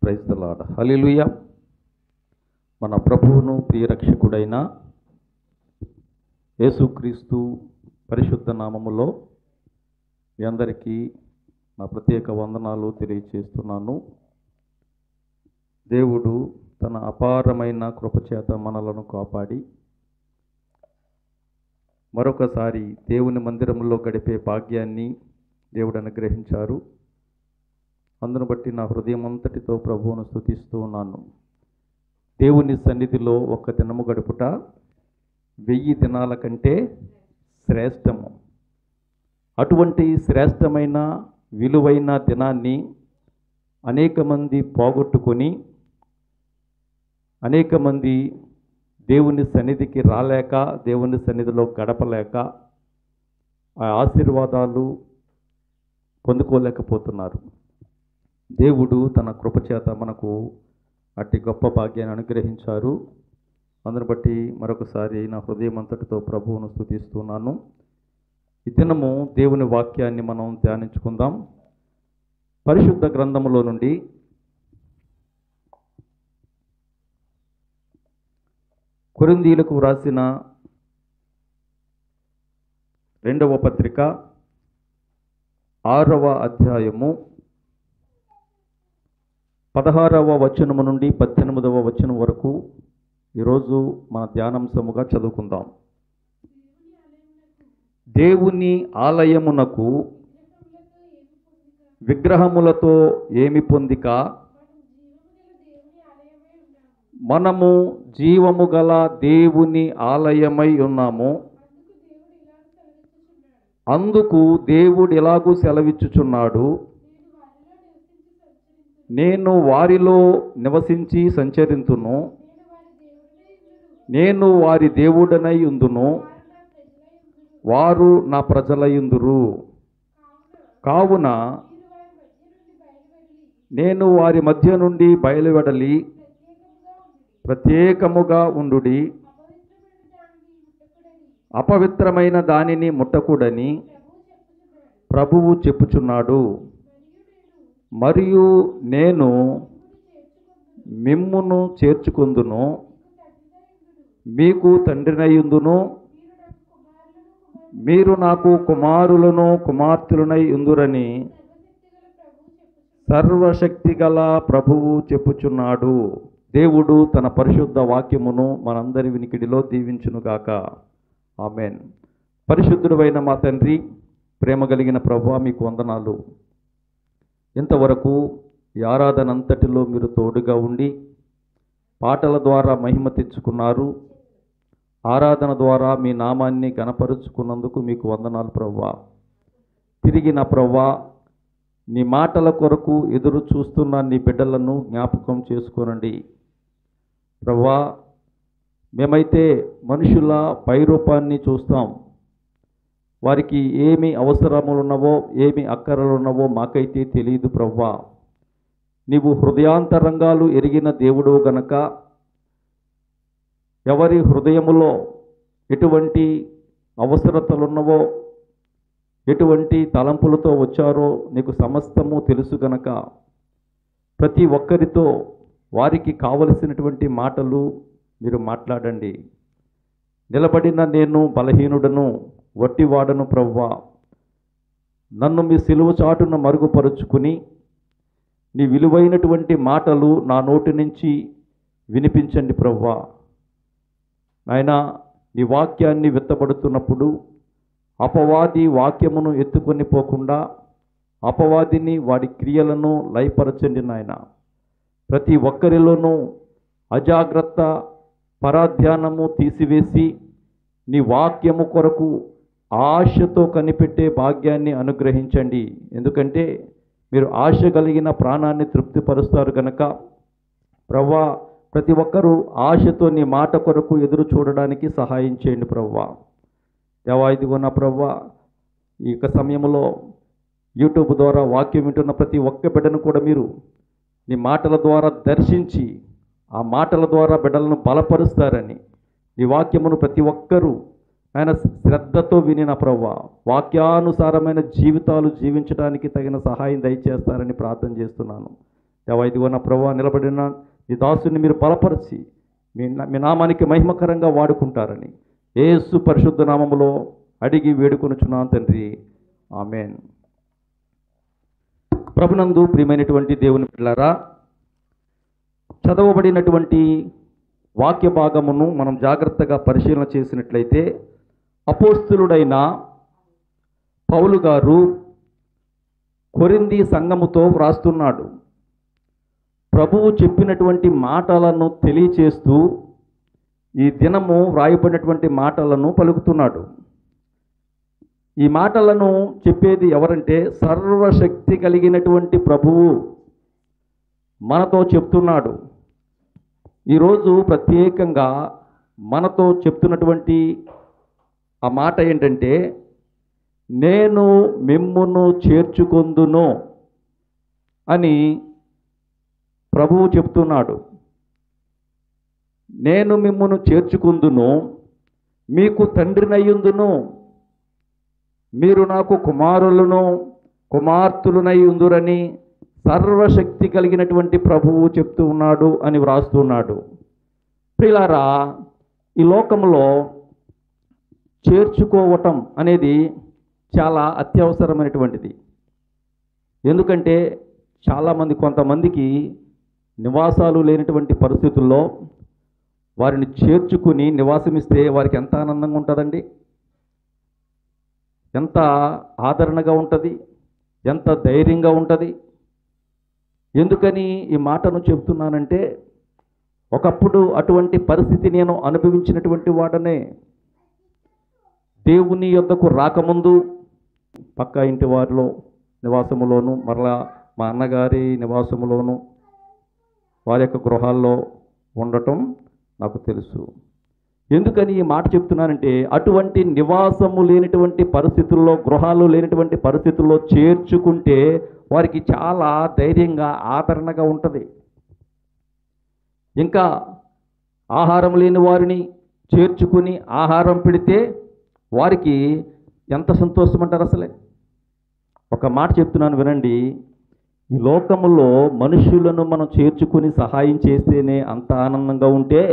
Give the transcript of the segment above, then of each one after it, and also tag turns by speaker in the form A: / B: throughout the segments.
A: Praise the lord. హల్లెలూయా. మన ప్రభువును ప్రియరక్షకుడైన యేసుక్రీస్తు పరిశుద్ధ నామములో మీ అందరికీ నా ప్రత్యేక వందనాలు తెలియజేస్తున్నాను. దేవుడు తన అపారమైన కృపచేత మనలను కాపాడి మరొకసారి దేవుని మందిరంలో గడిపే భాగ్యాన్ని దేవుడు అనుగ్రహించారు. అందును బట్టి నా హృదయం అంతటితో ప్రభువును స్తుతిస్తూ ఉన్నాను. దేవుని సన్నిధిలో ఒక్క దినము గడుపుట 1000 దినాల కంటే శ్రేష్టము. అటువంటి శ్రేష్టమైన విలువైన దినాన్ని అనేక మంది పోగొట్టుకొని అనేక మంది దేవుని సన్నిధికి రాలేక, దేవుని సన్నిధిలో గడపలేక ఆ ఆశీర్వాదాలు పొందుకోలేకపోతున్నారు. దేవుడు తన కృపచేత మనకు అట్టి గొప్ప భాగ్యాన్ని అనుగ్రహించారు. అందును బట్టి మరొకసారి నా హృదయం అంతటితో ప్రభువును స్తుతిస్తున్నాను. ఈ దినము దేవుని వాక్యాన్ని మనం ధ్యానించుకుందాం. పరిశుద్ధ గ్రంథములో నుండి కొరింథీయులకు వ్రాసిన 2వ పత్రిక 6వ అధ్యాయము 16వ వచనము నుండి 18వ వచనం వరకు ఈరోజు మన ధ్యానాంశముగా చదువుకుందాం. దేవుని ఆలయమునకు విగ్రహములతో ఏమి పొందిక, మనము జీవము గల దేవుని ఆలయమై ఉన్నాము. అందుకు దేవుడు ఎలాగూ సెలవిచ్చుచున్నాడు, నేను వారిలో నివసించి సంచరింతును, నేను వారి దేవుడనై ఉందును, వారు నా ప్రజలయుందురు. కావున నేను వారి మధ్య నుండి బయలువెడలి ప్రత్యేకముగా ఉండుడి, అపవిత్రమైన దానిని ముట్టకూడని ప్రభువు చెప్పుచున్నాడు. మరియు నేను మిమ్మును చేర్చుకొందును, మీకు తండ్రినయుందును, మీరు నాకు కుమారులను కుమార్తెలనై ఉందురని సర్వశక్తిగల ప్రభువు చెప్పుచున్నాడు. దేవుడు తన పరిశుద్ధ వాక్యమును మనందరి వినికిడిలో దీవించునుగాక. ఆమెన్. పరిశుద్ధుడైన మా తండ్రి, ప్రేమ కలిగిన ప్రభువా, మీకు వందనాలు. ఇంతవరకు ఈ ఆరాధన అంతటిలో మీరు తోడుగా ఉండి పాటల ద్వారా మహిమ తెచ్చుకున్నారు. ఆరాధన ద్వారా మీ నామాన్ని గణపరుచుకున్నందుకు మీకు వందనాలు ప్రభువా. తిరిగి నా ప్రభువా, నీ మాటల కొరకు ఎదురు చూస్తున్న నీ బిడ్డలను జ్ఞాపకం చేసుకోనండి ప్రభువా. మేమైతే మనుషుల పైరూపాన్ని చూస్తాం, వారికి ఏమి అవసరములు ఉన్నవో ఏమి అక్కరలు ఉన్నవో మాకైతే తెలియదు ప్రభువా. నీవు హృదయాంతరంగాలు ఎరిగిన దేవుడు గనక ఎవరి హృదయములో ఎటువంటి అవసరతలున్నవో ఎటువంటి తలంపులతో వచ్చారో నీకు సమస్తము తెలుసు గనక ప్రతి ఒక్కరితో వారికి కావలసినటువంటి మాటలు మీరు మాట్లాడండి. నిలబడిన నేను బలహీనుడను, వట్టివాడను ప్రభువా. నన్ను మీ సిలువ చాటున మరుగుపరుచుకుని నీ విలువైనటువంటి మాటలు నా నోటి నుంచి వినిపించండి ప్రభువా. నాయనా, నీ వాక్యాన్ని విత్తబడుతున్నప్పుడు అపవాది వాక్యమును ఎత్తుకొని పోకుండా అపవాదిని వాడి క్రియలను లయపరచండి నాయన. ప్రతి ఒక్కరిలోనూ అజాగ్రత్త పరాధ్యానము తీసివేసి నీ వాక్యము కొరకు ఆశతో కనిపెట్టే భాగ్యాన్ని అనుగ్రహించండి. ఎందుకంటే మీరు ఆశ కలిగిన ప్రాణాన్ని తృప్తిపరుస్తారు కనుక ప్రభువా, ప్రతి ఒక్కరూ ఆశతో నీ మాట కొరకు ఎదురు చూడడానికి సహాయం చేయండి ప్రభువా. దేవా, ఇదిగో నా ప్రభువా, ఈ యొక్క సమయంలో యూట్యూబ్ ద్వారా వాక్యం వింటున్న ప్రతి ఒక్క బిడ్డను కూడా మీరు నీ మాటల ద్వారా దర్శించి ఆ మాటల ద్వారా బిడ్డలను బలపరుస్తారని, నీ వాక్యమును ప్రతి ఒక్కరూ ఆయన శ్రద్ధతో వినిన ప్రభువా వాక్యానుసారమైన జీవితాలు జీవించడానికి తగిన సహాయం దయచేస్తారని ప్రార్థన చేస్తున్నాను. దేవా, ఇదిగో నా ప్రభువా, నిలబడిన ఈ దాసుని మీరు బలపరిచి మీ నామానికి మహిమకరంగా వాడుకుంటారని యేసు పరిశుద్ధ నామములో అడిగి వేడుకొనుచున్నాను తండ్రి, ఆమేన్. ప్రభునందు ప్రియమైనటువంటి దేవుని పిల్లారా, చదవబడినటువంటి వాక్య భాగమును మనం జాగ్రత్తగా పరిశీలన చేసినట్లయితే అపోస్తలుడైన పౌలు గారు కొరింథీ సంఘముతో వ్రాస్తున్నాడు. ప్రభువు చెప్పినటువంటి మాటలను తెలియచేస్తూ ఈ దినము వ్రాయబడినటువంటి మాటలను పలుకుతున్నాడు. ఈ మాటలను చెప్పేది ఎవరంటే సర్వశక్తి కలిగినటువంటి ప్రభువు మనతో చెప్తున్నాడు. ఈరోజు ప్రత్యేకంగా మనతో చెప్తున్నటువంటి ఆ మాట ఏంటంటే, నేను మిమ్మును చేర్చుకొందును అని ప్రభువు చెప్తున్నాడు. నేను మిమ్మును చేర్చుకుందును, మీకు తండ్రినయ్యుందును, మీరు నాకు కుమారులను కుమార్తెలునై ఉందురని సర్వశక్తి కలిగినటువంటి ప్రభువు చెప్తూ ఉన్నాడు అని వ్రాస్తున్నాడు. ప్రియులారా, ఈ లోకంలో చేర్చుకోవటం అనేది చాలా అత్యవసరమైనటువంటిది. ఎందుకంటే చాలామంది, కొంతమందికి నివాసాలు లేనటువంటి పరిస్థితుల్లో వారిని చేర్చుకుని నివాసమిస్తే వారికి ఎంత ఆనందంగా ఉంటుందండి, ఎంత ఆదరణగా ఉంటుంది, ఎంత ధైర్యంగా ఉంటుంది. ఎందుకని ఈ మాటను చెప్తున్నానంటే, ఒకప్పుడు అటువంటి పరిస్థితి నేను అనుభవించినటువంటి వాడనే. దేవుని యొద్దకు రాకముందు పక్క ఇంటి వారిలో నివాసములోను, మరలా మా అన్నగారి నివాసములోను, వారి యొక్క గృహాల్లో ఉండటం నాకు తెలుసు. ఎందుకని ఈ మాట చెప్తున్నానంటే, అటువంటి నివాసము లేనటువంటి పరిస్థితుల్లో, గృహాలు లేనటువంటి పరిస్థితుల్లో చేర్చుకుంటే వారికి చాలా ధైర్యంగా ఆదరణగా ఉంటుంది. ఇంకా ఆహారం లేని వారిని చేర్చుకుని ఆహారం పెడితే వారికి ఎంత సంతోషం అంటారు అసలే. ఒక మాట చెప్తున్నాను వినండి, ఈ లోకములో మనుషులను మనం చేర్చుకుని సహాయం చేస్తేనే అంత ఆనందంగా ఉంటే,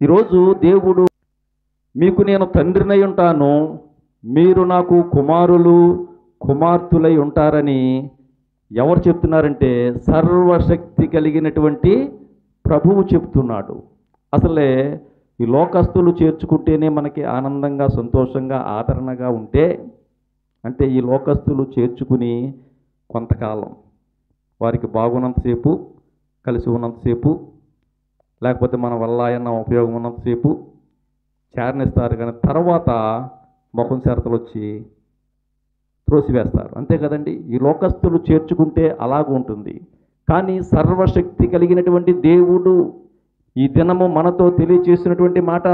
A: ఈరోజు దేవుడు మీకు నేను తండ్రినై ఉంటాను, మీరు నాకు కుమారులు కుమార్తెలై ఉంటారని ఎవరు చెప్తున్నారంటే సర్వశక్తి కలిగినటువంటి ప్రభువు చెప్తున్నాడు. అసలే ఈ లోకస్తులు చేర్చుకుంటేనే మనకి ఆనందంగా, సంతోషంగా, ఆదరణగా ఉంటే, అంటే ఈ లోకస్తులు చేర్చుకుని కొంతకాలం వారికి బాగున్నంతసేపు, కలిసి ఉన్నంతసేపు, లేకపోతే మన వల్ల ఏమన్నా ఉపయోగం ఉన్నంతసేపు చేరనిస్తారు, కానీ తర్వాత ముఖం చెరతలు వచ్చి త్రోసివేస్తారు. అంతే కదండి. ఈ లోకస్తులు చేర్చుకుంటే అలాగ ఉంటుంది. కానీ సర్వశక్తి కలిగినటువంటి దేవుడు ఈ దినము మనతో తెలియచేసినటువంటి మాట,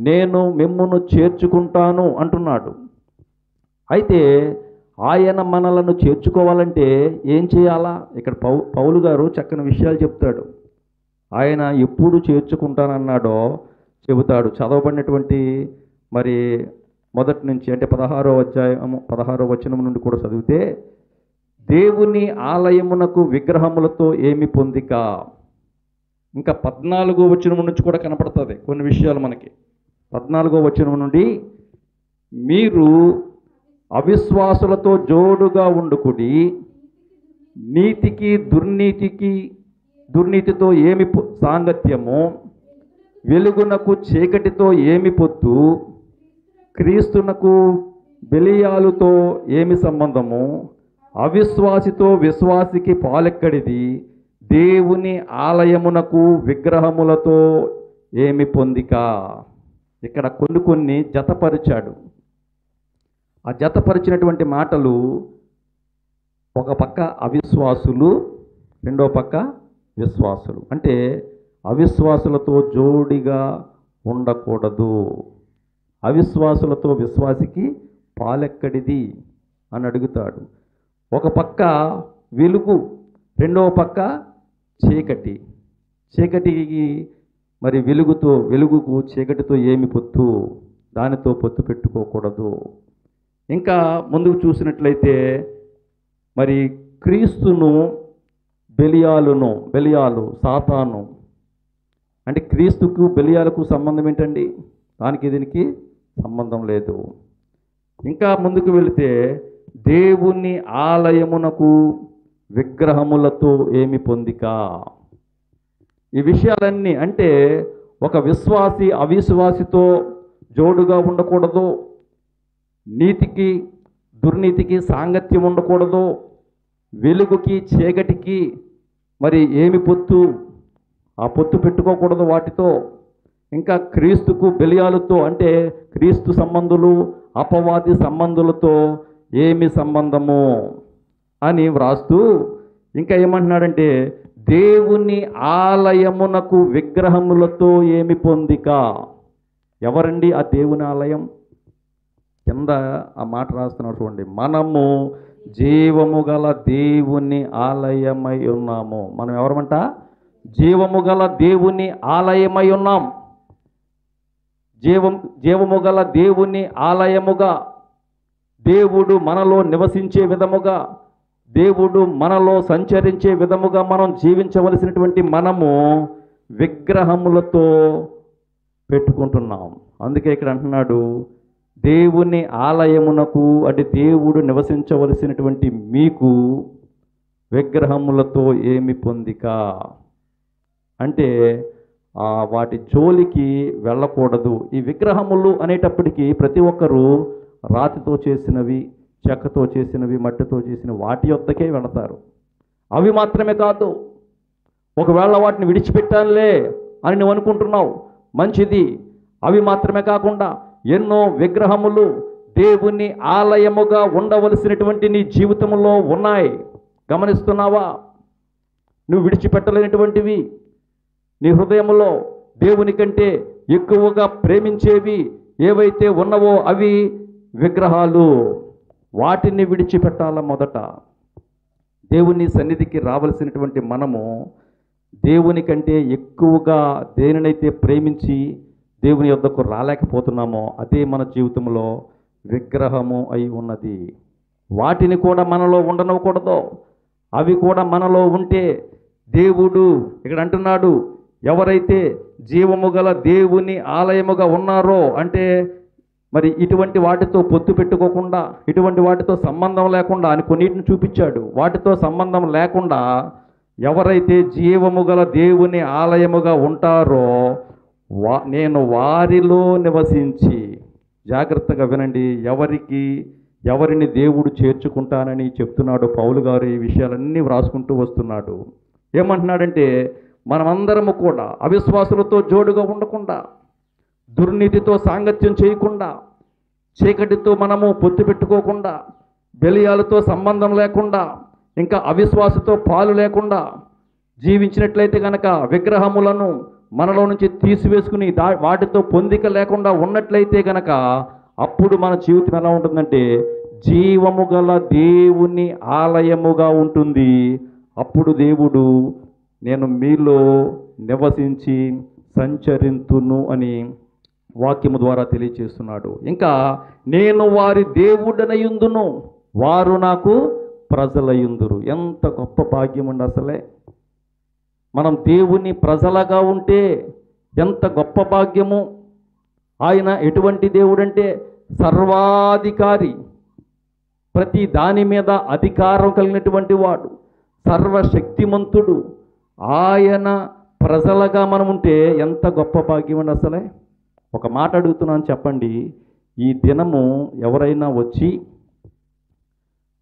A: నేను మిమ్మును చేర్చుకుంటాను అంటున్నాడు. అయితే ఆయన మనలను చేర్చుకోవాలంటే ఏం చేయాలా? ఇక్కడ పౌలు గారు చక్కని విషయాలు చెప్తాడు. ఆయన ఎప్పుడు చేర్చుకుంటానన్నాడో చెబుతాడు. చదవబడినటువంటి మరి మొదటి నుంచి, అంటే 16వ అధ్యాయము 16వ వచనం నుండి కూడా చదివితే, దేవుని ఆలయమునకు విగ్రహములతో ఏమి పొందిక. ఇంకా 14వ వచనం నుంచి కూడా కనపడుతుంది కొన్ని విషయాలు మనకి. 14వ వచనం నుండి, మీరు అవిశ్వాసులతో జోడుగా ఉండుకుడి, నీతికి దుర్నీతితో ఏమి సాంగత్యము, వెలుగునకు చీకటితో ఏమి పొత్తు, క్రీస్తునకు బెలియాలుతో ఏమి సంబంధము, అవిశ్వాసితో విశ్వాసికి పాలెక్కడిది, దేవుని ఆలయమునకు విగ్రహములతో ఏమి పొందిక. ఇక్కడ కొన్ని జతపరిచాడు. ఆ జతపరిచినటువంటి మాటలు, ఒక పక్క అవిశ్వాసులు, రెండో పక్క విశ్వాసులు. అంటే అవిశ్వాసులతో జోడిగా ఉండకూడదు, అవిశ్వాసులతో విశ్వాసికి పాలెక్కడిది అని అడుగుతాడు. ఒక పక్క వెలుగు, రెండవ పక్క చీకటి. చీకటికి మరి వెలుగుకు చీకటితో ఏమి పొత్తు, దానితో పొత్తు పెట్టుకోకూడదు. ఇంకా ముందుకు చూసినట్లయితే, మరి క్రీస్తును బెలియాలు సాతాను. అంటే క్రీస్తుకు బెలియాలకు సంబంధం ఏంటండి? దానికి దీనికి సంబంధం లేదు. ఇంకా ముందుకు వెళితే దేవుని ఆలయమునకు విగ్రహములతో ఏమి పొందిక. ఈ విషయాలన్నీ అంటే ఒక విశ్వాసి అవిశ్వాసితో జోడుగా ఉండకూడదు, నీతికి దుర్నీతికి సాంగత్యం ఉండకూడదు, వెలుగుకి చీకటికి మరి ఏమి పొత్తు, ఆ పొత్తు పెట్టుకోకూడదు వాటితో. ఇంకా క్రీస్తుకు బెలియాలతో అంటే క్రీస్తు సంబంధులు అపవాది సంబంధులతో ఏమి సంబంధము అని వ్రాస్తూ ఇంకా ఏమంటున్నాడంటే దేవుని ఆలయమునకు విగ్రహములతో ఏమి పొందిక. ఎవరండి ఆ దేవుని ఆలయం? కింద ఆ మాట రాస్తున్నాడు చూడండి, మనము జీవము గల దేవుని ఆలయమై ఉన్నాము. మనం ఎవరమంట? జీవము గల దేవుని ఆలయమై ఉన్నాం. జీవము గల దేవుని ఆలయముగా, దేవుడు మనలో నివసించే విధముగా, దేవుడు మనలో సంచరించే విధముగా మనం జీవించవలసినటువంటి మనము విగ్రహములతో పెట్టుకుంటున్నాం. అందుకే ఇక్కడ అంటున్నాడు దేవుని ఆలయమునకు, అంటే దేవుడు నివసించవలసినటువంటి మీకు విగ్రహములతో ఏమి పొందిక. అంటే వాటి జోలికి వెళ్ళకూడదు. ఈ విగ్రహములు అనేటప్పటికీ ప్రతి ఒక్కరూ రాతితో చేసినవి, చెక్కతో చేసినవి, మట్టితో చేసిన వాటి యొద్దకే వెళతారు. అవి మాత్రమే కాదు, ఒకవేళ వాటిని విడిచిపెట్టానులే అని నువ్వు అనుకుంటున్నావు, మంచిది. అవి మాత్రమే కాకుండా ఎన్నో విగ్రహములు దేవుని ఆలయముగా ఉండవలసినటువంటి నీ జీవితంలో ఉన్నాయి. గమనిస్తున్నావా? నువ్వు విడిచిపెట్టలేనటువంటివి, నీ హృదయంలో దేవుని కంటే ఎక్కువగా ప్రేమించేవి ఏవైతే ఉన్నవో అవి విగ్రహాలు. వాటిని విడిచిపెట్టాల. మొదట దేవుని సన్నిధికి రావలసినటువంటి మనము దేవుని కంటే ఎక్కువగా దేనినైతే ప్రేమించి దేవుని యొద్దకు రాలేకపోతున్నామో అదే మన జీవితంలో విగ్రహము అయి ఉన్నది. వాటిని కూడా మనలో ఉండనకూడదు. అవి కూడా మనలో ఉంటే దేవుడు ఇక్కడ అంటున్నాడు, ఎవరైతే జీవము గల దేవుని ఆలయముగా ఉన్నారో, అంటే మరి ఇటువంటి వాటితో పొత్తు పెట్టుకోకుండా, ఇటువంటి వాటితో సంబంధం లేకుండా అని కొన్నిటిని చూపించాడు. వాటితో సంబంధం లేకుండా ఎవరైతే జీవము గల దేవుని ఆలయముగా ఉంటారో నేను వారిలో నివసించి, జాగ్రత్తగా వినండి, ఎవరిని దేవుడు చేర్చుకుంటానని చెప్తున్నాడు పౌలు గారు. ఈ విషయాలన్నీ వ్రాసుకుంటూ వస్తున్నాడు. ఏమంటున్నాడంటే మనమందరము కూడా అవిశ్వాసులతో జోడుగా ఉండకుండా, దుర్నీతితో సాంగత్యం చేయకుండా, చీకటితో మనము పొత్తు పెట్టుకోకుండా, బెలియాలతో సంబంధం లేకుండా, ఇంకా అవిశ్వాసతో పాలు లేకుండా జీవించినట్లయితే కనుక, విగ్రహములను మనలో నుంచి తీసివేసుకుని వాటితో పొందిక లేకుండా ఉన్నట్లయితే కనుక, అప్పుడు మన జీవితం ఎలా ఉంటుందంటే జీవము గల దేవుని ఆలయముగా ఉంటుంది. అప్పుడు దేవుడు నేను మీలో నివసించి సంచరింతును అని వాక్యము ద్వారా తెలియచేస్తున్నాడు. ఇంకా నేను వారి దేవుడనయుందును, వారు నాకు ప్రజలయుందురు. ఎంత గొప్ప భాగ్యం అండి అసలే. మనం దేవుని ప్రజలుగా ఉంటే ఎంత గొప్ప భాగ్యము. ఆయన ఎటువంటి దేవుడంటే సర్వాధికారి, ప్రతి దాని మీద అధికారం కలిగినటువంటి వాడు, సర్వశక్తిమంతుడు. ఆయన ప్రజలుగా మనం ఉంటే ఎంత గొప్ప భాగ్యం అండి అసలే. ఒక మాట అడుగుతున్నాను, చెప్పండి. ఈ దినము ఎవరైనా వచ్చి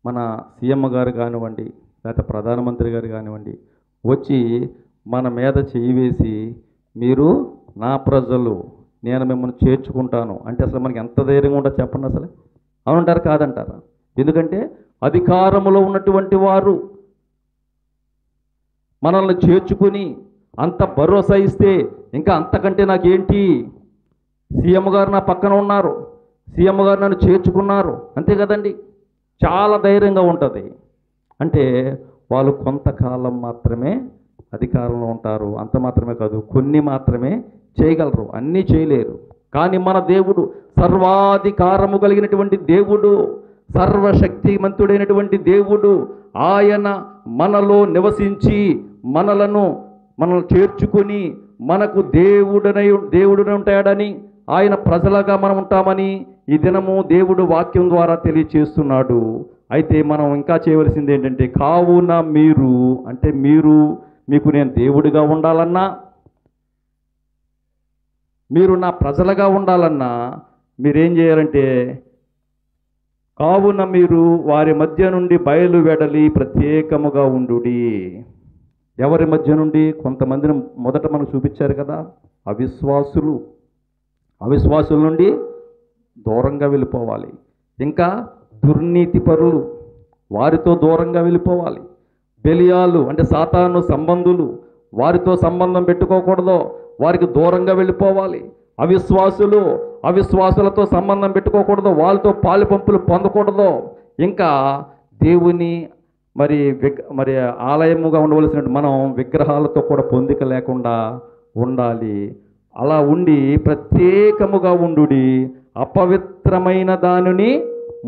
A: మన సీఎం గారు కానివ్వండి, లేకపోతే ప్రధానమంత్రి గారు కానివ్వండి, వచ్చి మన మీద చేయి వేసి మీరు నా ప్రజలు, నేను మిమ్మల్ని చేర్చుకుంటాను అంటే అసలు మనకి ఎంత ధైర్యంగా ఉంటుందో చెప్పండి అసలు. అవునంటారు కాదంటారా? ఎందుకంటే అధికారములో ఉన్నటువంటి వారు మనల్ని చేర్చుకుని అంత భరోసా ఇస్తే ఇంకా అంతకంటే నాకేంటి, సీఎం గారు నా పక్కన ఉన్నారు, సీఎం గారు నన్ను చేర్చుకున్నారు, అంతే కదండి. చాలా ధైర్యంగా ఉంటుంది. అంటే వాళ్ళు కొంతకాలం మాత్రమే అధికారంలో ఉంటారు. అంత మాత్రమే కాదు, కొన్ని మాత్రమే చేయగలరు, అన్నీ చేయలేరు. కానీ మన దేవుడు సర్వాధికారము కలిగినటువంటి దేవుడు, సర్వశక్తిమంతుడైనటువంటి దేవుడు. ఆయన మనలో నివసించి మనల్ని చేర్చుకొని మనకు దేవుడునై ఉంటాడని, ఆయన ప్రజలుగా మనం ఉంటామని ఈ దినము దేవుడు వాక్యం ద్వారా తెలియచేస్తున్నాడు. అయితే మనం ఇంకా చేయవలసింది ఏంటంటే, కావున మీకు నేను దేవుడిగా ఉండాలన్నా, మీరు నా ప్రజలుగా ఉండాలన్నా మీరేం చేయాలంటే, కావున మీరు వారి మధ్య నుండి బయలు వెడలి ప్రత్యేకముగా ఉండుడి. ఎవరి మధ్య నుండి? కొంతమందిని మొదట మనకు చూపించారు కదా, అవిశ్వాసుల నుండి దూరంగా వెళ్ళిపోవాలి. ఇంకా దుర్నీతి పరులు, వారితో దూరంగా వెళ్ళిపోవాలి. బెలియాలు అంటే సాతాను సంబంధులు, వారితో సంబంధం పెట్టుకోకూడదు, వారికి దూరంగా వెళ్ళిపోవాలి. అవిశ్వాసులతో సంబంధం పెట్టుకోకూడదు, వాళ్ళతో పాలు పంపులు పొందకూడదు. ఇంకా దేవుని మరి ఆలయముగా ఉండవలసినట్టు మనం విగ్రహాలతో కూడా పొందిక లేకుండా ఉండాలి. అలా ఉండి ప్రత్యేకముగా ఉండుడి, అపవిత్రమైన దానిని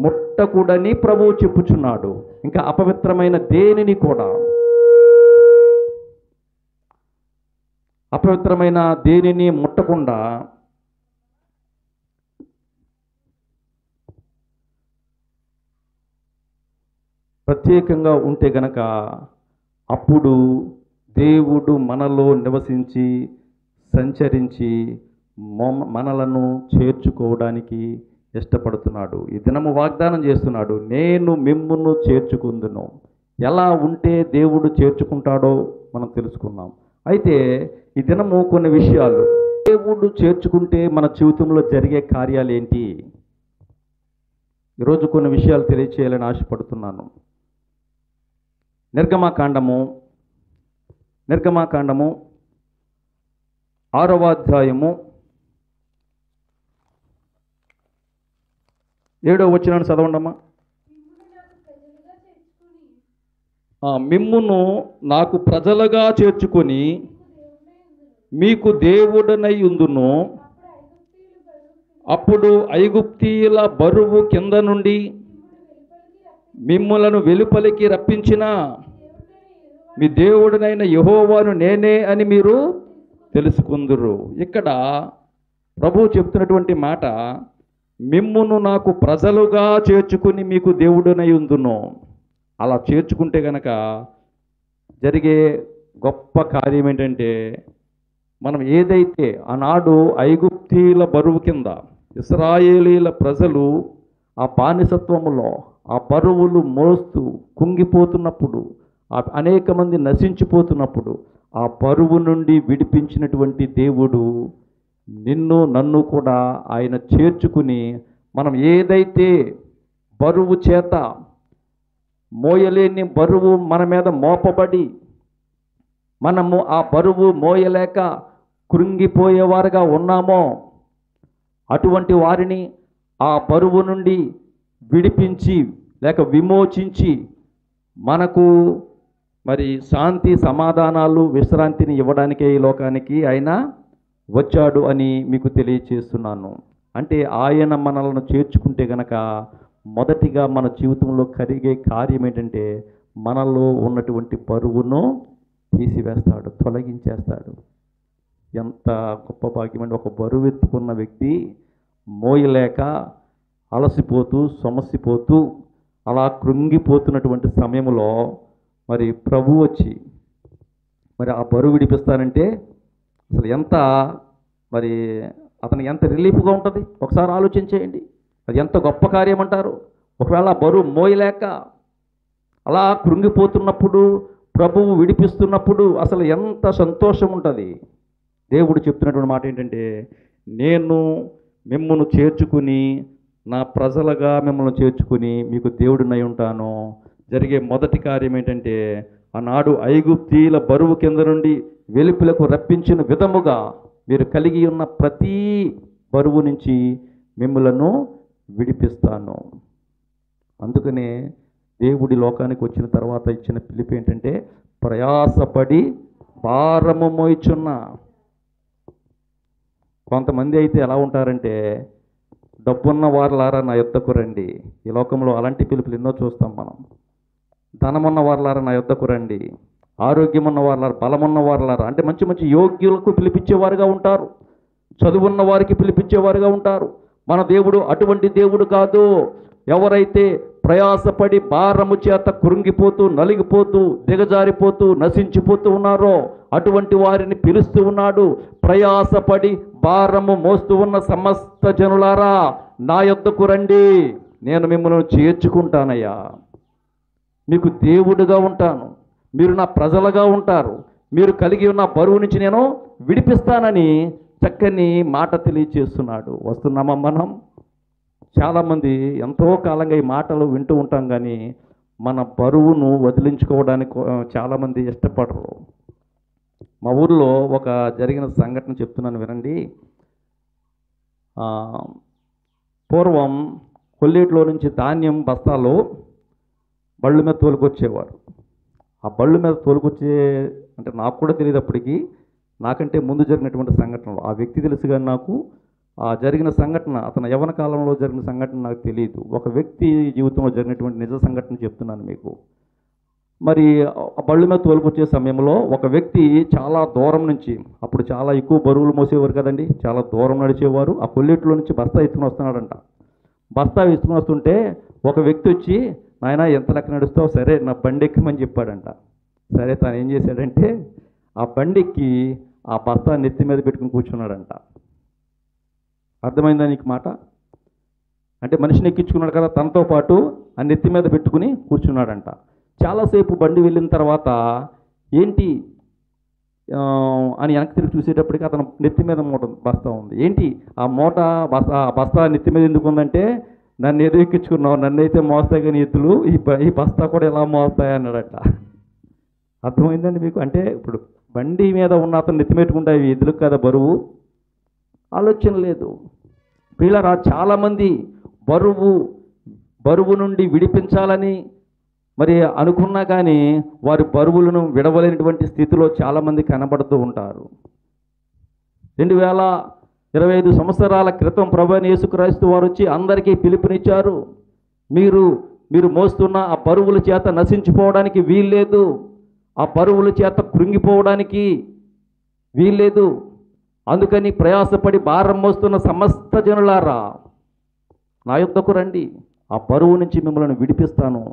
A: ముట్టకూడని ప్రభువు చెప్పుచున్నాడు. ఇంకా అపవిత్రమైన దేనిని కూడా, అపవిత్రమైన దేనిని ముట్టకుండా ప్రత్యేకంగా ఉంటే గనక అప్పుడు దేవుడు మనలో నివసించి సంచరించి మనలను చేర్చుకోవడానికి ఇష్టపడుతున్నాడు. ఈ దినము వాగ్దానం చేస్తున్నాడు, నేను మిమ్మును చేర్చుకుందును. ఎలా ఉంటే దేవుడు చేర్చుకుంటాడో మనం తెలుసుకున్నాం. అయితే ఈ దినము కొన్ని విషయాలు, దేవుడు చేర్చుకుంటే మన జీవితంలో జరిగే కార్యాలు ఏంటి, ఈరోజు కొన్ని విషయాలు తెలియచేయాలని ఆశపడుతున్నాను. నిర్గమాకాండము 6వ అధ్యాయము 7వ వచనాన్ని చదవండమ్మా. మిమ్మును నాకు ప్రజలుగా చేర్చుకొని మీకు దేవుడనై ఉందును. అప్పుడు ఐగుప్తీయుల బరువు కింద నుండి మిమ్ములను వెలుపలికి రప్పించిన మీ దేవుడనైన యెహోవాను నేనే అని మీరు తెలుసుకుందురు. ఇక్కడ ప్రభువు చెప్తున్నటువంటి మాట, మిమ్మును నాకు ప్రజలుగా చేర్చుకుని మీకు దేవుడనై ఉందును. అలా చేర్చుకుంటే గనక జరిగే గొప్ప కార్యం ఏంటంటే, మనం ఏదైతే ఆనాడు ఐగుప్తీయుల బరువు కింద ఇశ్రాయేలీల ప్రజలు ఆ బానిసత్వములో ఆ బరువులు మోస్తూ కుంగిపోతున్నప్పుడు, అనేక మంది నశించిపోతున్నప్పుడు ఆ బరువు నుండి విడిపించినటువంటి దేవుడు నిన్ను నన్ను కూడా ఆయన చేర్చుకుని, మనం ఏదైతే బరువు చేత మోయలేని బరువు మన మీద మోపబడి మనము ఆ బరువు మోయలేక కృంగిపోయేవారుగా ఉన్నామో, అటువంటి వారిని ఆ బరువు నుండి విడిపించి లేక విమోచించి మనకు మరి శాంతి సమాధానాలు విశ్రాంతిని ఇవ్వడానికే ఈ లోకానికి ఆయన వచ్చాడు అని మీకు తెలియచేస్తున్నాను. అంటే ఆయన మనలను చేర్చుకుంటే గనక మొదటిగా మన జీవితంలో కలిగే కార్యం ఏంటంటే, మనలో ఉన్నటువంటి బరువును తీసివేస్తాడు, తొలగించేస్తాడు. ఎంత గొప్ప భాగ్యం అంటే, ఒక బరువు ఎత్తుకున్న వ్యక్తి మోయలేక అలసిపోతూ సొమసిపోతూ అలా కృంగిపోతున్నటువంటి సమయంలో మరి ప్రభు వచ్చి మరి ఆ బరువు విడిపిస్తానంటే అసలు ఎంత మరి అతనికి ఎంత రిలీఫ్గా ఉంటుంది ఒకసారి ఆలోచించేయండి. అది ఎంత గొప్ప కార్యం అంటారు. ఒకవేళ బరువు మోయలేక అలా కృంగిపోతున్నప్పుడు ప్రభువు విడిపిస్తున్నప్పుడు అసలు ఎంత సంతోషం ఉంటుంది. దేవుడు చెప్తున్నటువంటి మాట ఏంటంటే, నేను మిమ్మల్ని చేర్చుకుని నా ప్రజలుగా మిమ్మల్ని చేర్చుకుని మీకు దేవుడినై ఉంటాను. జరిగే మొదటి కార్యం ఏంటంటే, ఆనాడు ఐగుప్తీయుల బరువు కింద నుండి వెలుపలకు రప్పించిన విధముగా మీరు కలిగి ఉన్న ప్రతి బరువు నుంచి మిమ్మలను విడిపిస్తాను. అందుకనే దేవుడి లోకానికి వచ్చిన తర్వాత ఇచ్చిన పిలుపు ఏంటంటే, ప్రయాసపడి భారము మోయిచున్న. కొంతమంది అయితే ఎలా ఉంటారంటే, డబ్బున్న వారులారా నా యొద్దకు రండి. ఈ లోకంలో అలాంటి పిలుపులు ఎన్నో చూస్తాం మనం. ధనమున్న వారలారా నా యొద్దకు రండి, ఆరోగ్యం ఉన్న వారలారా, బలమున్న వారలారా, అంటే మంచి మంచి యోగ్యులకు పిలిపించేవారుగా ఉంటారు, చదువున్న వారికి పిలిపించేవారుగా ఉంటారు. మన దేవుడు అటువంటి దేవుడు కాదు. ఎవరైతే ప్రయాసపడి భారము చేత కృంగిపోతూ, నలిగిపోతూ, దిగజారిపోతూ, నశించిపోతూ ఉన్నారో అటువంటి వారిని పిలుస్తూ ఉన్నాడు. ప్రయాసపడి భారము మోస్తూ ఉన్న సమస్త జనులారా నా యొద్దకు రండి, నేను మిమ్మల్ని చేర్చుకుంటానయ్యా, మీకు దేవుడుగా ఉంటాను, మీరు నా ప్రజలుగా ఉంటారు, మీరు కలిగి ఉన్న బరువు నుంచి నేను విడిపిస్తానని చక్కని మాట తెలియచేస్తున్నాడు. వస్తున్నామా మనం? చాలామంది ఎంతో కాలంగా ఈ మాటలు వింటూ ఉంటాం, కానీ మన బరువును వదిలించుకోవడానికి చాలామంది ఇష్టపడరు. మా ఊర్లో ఒక జరిగిన సంఘటన చెప్తున్నాను వినండి. పూర్వం కొల్లేటిలో నుంచి ధాన్యం బస్తాలు బళ్ళు మీద తోలుకొచ్చేవారు. ఆ బళ్ళు మీద తోలుకొచ్చే అంటే నాకు కూడా తెలియదు అప్పటికి, నాకంటే ముందు జరిగినటువంటి సంఘటనలు ఆ వ్యక్తి తెలుసు, కానీ నాకు ఆ జరిగిన సంఘటన, అతను యవ్వన కాలంలో జరిగిన సంఘటన నాకు తెలియదు. ఒక వ్యక్తి జీవితంలో జరిగినటువంటి నిజ సంఘటన చెప్తున్నాను మీకు. మరి ఆ బళ్ళు మీద తోలుకొచ్చే సమయంలో ఒక వ్యక్తి చాలా దూరం నుంచి, అప్పుడు చాలా ఎక్కువ బరువులు మోసేవారు కదండి, చాలా దూరం నడిచేవారు. ఆ కొల్లేటిలో నుంచి బస్తా ఎత్తుకుని వస్తున్నాడంట. బస్తా ఎత్తుకుని వస్తుంటే ఒక వ్యక్తి వచ్చి, నాయన ఎంత లెక్క నడుస్తావు, సరే నా బండి ఎక్కమని చెప్పాడంట. సరే తను ఏం చేశాడంటే ఆ బండికి ఆ బస్తా నెత్తి మీద పెట్టుకుని కూర్చున్నాడంట. అర్థమైందా నీకు మాట? అంటే మనిషిని ఎక్కించుకున్నాడు కదా, తనతో పాటు ఆ నెత్తి మీద పెట్టుకుని కూర్చున్నాడంట. చాలాసేపు బండి వెళ్ళిన తర్వాత ఏంటి అని వెనక్కి తిరిగి చూసేటప్పటికి అతను నెత్తి మీద మూట బస్తా ఉంది. ఏంటి ఆ మూట బస్తా నెత్తి మీద ఎందుకు ఉందంటే, నన్ను ఏదో ఎక్కించుకున్నావు, నన్ను అయితే మోస్తాయి కానీ ఎత్తులు, ఈ బస్తా కూడా ఎలా మోస్తాయి అన్నాడట. అర్థమైందండి మీకు? అంటే ఇప్పుడు బండి మీద ఉన్న అతను నెత్తి పెట్టుకుంటే అవి ఎద్దులకు కదా బరువు, ఆలోచన లేదు. పిల్లరా, చాలామంది బరువు నుండి విడిపించాలని మరి అనుకున్నా కానీ వారి బరువులను విడవలేనటువంటి స్థితిలో చాలామంది కనబడుతూ ఉంటారు. 2025 సంవత్సరాల క్రితం ప్రభువైన యేసుక్రీస్తు వారు వచ్చి అందరికీ పిలుపునిచ్చారు. మీరు మోస్తున్న ఆ బరువుల చేత నశించిపోవడానికి వీల్లేదు, ఆ బరువుల చేత కృంగిపోవడానికి వీల్లేదు. అందుకని ప్రయాసపడి భారం మోస్తున్న సమస్త జనులారా నా యొద్దకు రండి, ఆ బరువు నుంచి మిమ్మల్ని విడిపిస్తాను,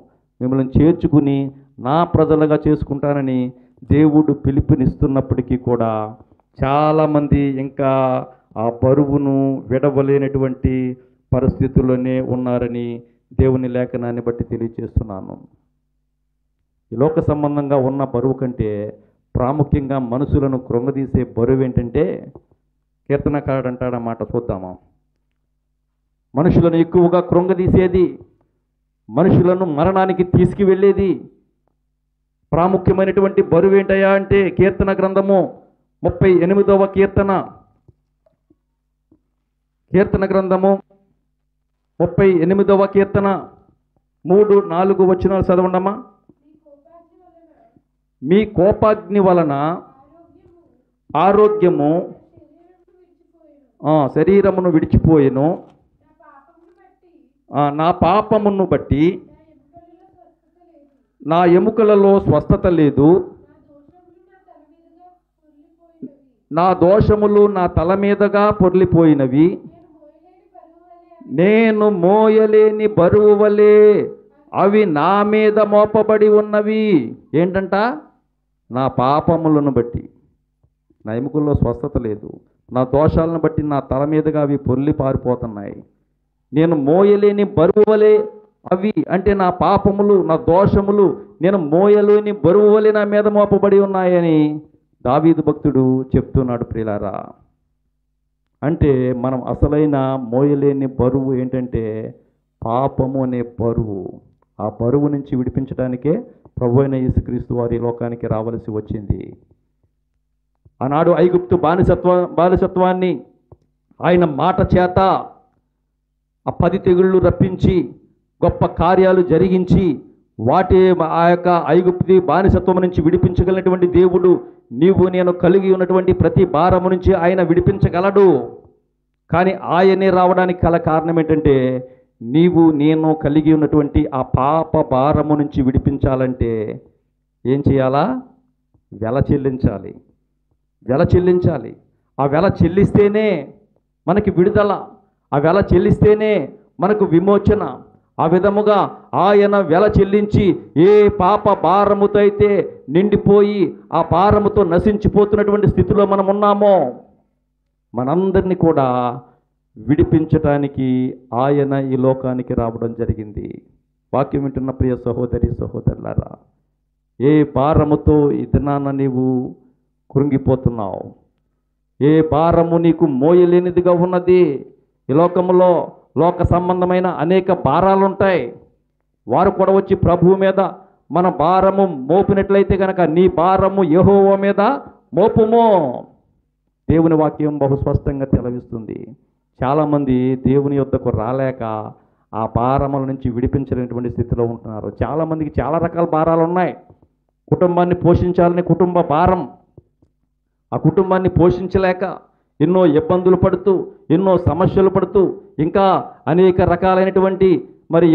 A: మిమ్మల్ని చేర్చుకుని నా ప్రజలుగా చేసుకుంటానని దేవుడు పిలుపునిస్తున్నప్పటికీ కూడా చాలామంది ఇంకా ఆ బరువును విడవలేనటువంటి పరిస్థితుల్లోనే ఉన్నారని దేవుని లేఖనాన్ని బట్టి తెలియజేస్తున్నాను. ఈ లోక సంబంధంగా ఉన్న బరువు కంటే ప్రాముఖ్యంగా మనుషులను కృంగదీసే బరువు ఏంటంటే, కీర్తనకారుడు అంటాడన్నమాట, చూద్దామా. మనుషులను ఎక్కువగా కృంగదీసేది, మనుషులను మరణానికి తీసుకువెళ్ళేది ప్రాముఖ్యమైనటువంటి బరువు ఏంటయ్యా అంటే, కీర్తన గ్రంథము 38వ కీర్తన గ్రంథము 38వ కీర్తన 3-4 వచనాలు చదవండమ్మా. మీ కోపాగ్ని వలన ఆరోగ్యము శరీరమును విడిచిపోయెను, నా పాపమును బట్టి నా ఎముకలలో స్వస్థత లేదు, నా దోషములు నా తల మీదగా పొర్లిపోయినవి, నేను మోయలేని బరువు వలె అవి నా మీద మోపబడి ఉన్నవి. ఏంటంట? నా పాపములను బట్టి నా ఎముకల్లో స్వస్థత లేదు, నా దోషాలను బట్టి నా తల మీదగా అవి పొర్లి పారిపోతున్నాయి. నేను మోయలేని బరువు వలె అవి అంటే నా పాపములు, నా దోషములు నేను మోయలేని బరువు వలె నా మీద మోపబడి ఉన్నాయని దావీదు భక్తుడు చెప్తున్నాడు. ప్రియులారా, అంటే మనం అసలైన మోయలేని బరువు ఏంటంటే పాపము అనే బరువు. ఆ బరువు నుంచి విడిపించడానికే ప్రభువైన యేసుక్రీస్తు వారి లోకానికి రావలసి వచ్చింది. ఆనాడు ఐగుప్తు బానిసత్వాన్ని ఆయన మాట చేత ఆ 10 తెగుళ్ళు రప్పించి గొప్ప కార్యాలు జరిగించి ఆ యొక్క ఐగుప్తు బానిసత్వం నుంచి విడిపించగలిగినటువంటి దేవుడు, నీవు నేను కలిగి ఉన్నటువంటి ప్రతి భారము నుంచి ఆయన విడిపించగలడు. కానీ ఆయనే రావడానికి గల కారణం ఏంటంటే, నీవు నేను కలిగి ఉన్నటువంటి ఆ పాప భారము నుంచి విడిపించాలంటే ఏం చేయాలా? వెల చెల్లించాలి. వెల చెల్లించాలి. ఆ వెల చెల్లిస్తేనే మనకి విడుదల, ఆ వెల చెల్లిస్తేనే మనకు విమోచన. ఆ విధముగా ఆయన వెల చెల్లించి ఏ పాప భారముతో అయితే నిండిపోయి ఆ భారముతో నశించిపోతున్నటువంటి స్థితిలో మనం ఉన్నామో మనందరినీ కూడా విడిపించటానికి ఆయన ఈ లోకానికి రావడం జరిగింది. వాక్యం వింటున్న ప్రియ సహోదరి సహోదరులారా, ఏ భారముతో ఈ దినాన నీవు కృంగిపోతున్నావు? ఏ భారము నీకు మోయలేనిదిగా ఉన్నది? ఈ లోకములో లోక సంబంధమైన అనేక భారాలు ఉంటాయి. వారు కూడా వచ్చి ప్రభువు మీద మన భారము మోపినట్లయితే కనుక నీ భారము యెహోవా మీద మోపుము. దేవుని వాక్యం బహు స్పష్టంగా తెలవిస్తుంది. చాలామంది దేవుని యొద్దకు రాలేక ఆ భారముల నుంచి విడిపించలేనటువంటి స్థితిలో ఉంటున్నారు. చాలామందికి చాలా రకాల భారాలు ఉన్నాయి. కుటుంబాన్ని పోషించాలని కుటుంబ భారం, ఆ కుటుంబాన్ని పోషించలేక ఎన్నో ఇబ్బందులు పడుతూ, ఎన్నో సమస్యలు పడుతూ, ఇంకా అనేక రకాలైనటువంటి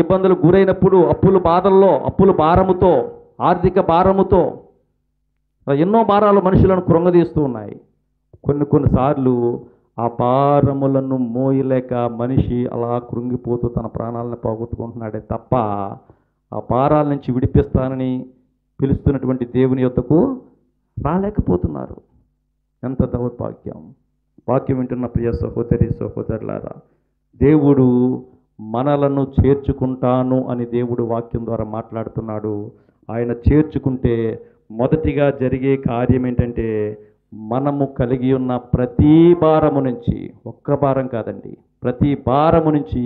A: ఇబ్బందులు గురైనప్పుడు అప్పుల బాధల్లో, అప్పుల భారముతో, ఆర్థిక భారముతో ఎన్నో భారాలు మనుషులను కృంగదీస్తూ ఉన్నాయి. కొన్నిసార్లు ఆ భారములను మోయలేక మనిషి అలా కృంగిపోతూ తన ప్రాణాలను పోగొట్టుకుంటున్నాడే తప్ప ఆ భారాల నుంచి విడిపిస్తానని పిలుస్తున్నటువంటి దేవుని యొద్దకు రాలేకపోతున్నారు. ఎంత దౌర్భాగ్యం! వాక్యం వింటున్న ప్రియ సహోదరి సహోదరులారా, దేవుడు మనలను చేర్చుకుంటాను అని దేవుడు వాక్యం ద్వారా మాట్లాడుతున్నాడు. ఆయన చేర్చుకుంటే మొదటిగా జరిగే కార్యం ఏంటంటే మనము కలిగి ఉన్న ప్రతి భారము నుంచి, ఒక్క భారం కాదండి, ప్రతి భారము నుంచి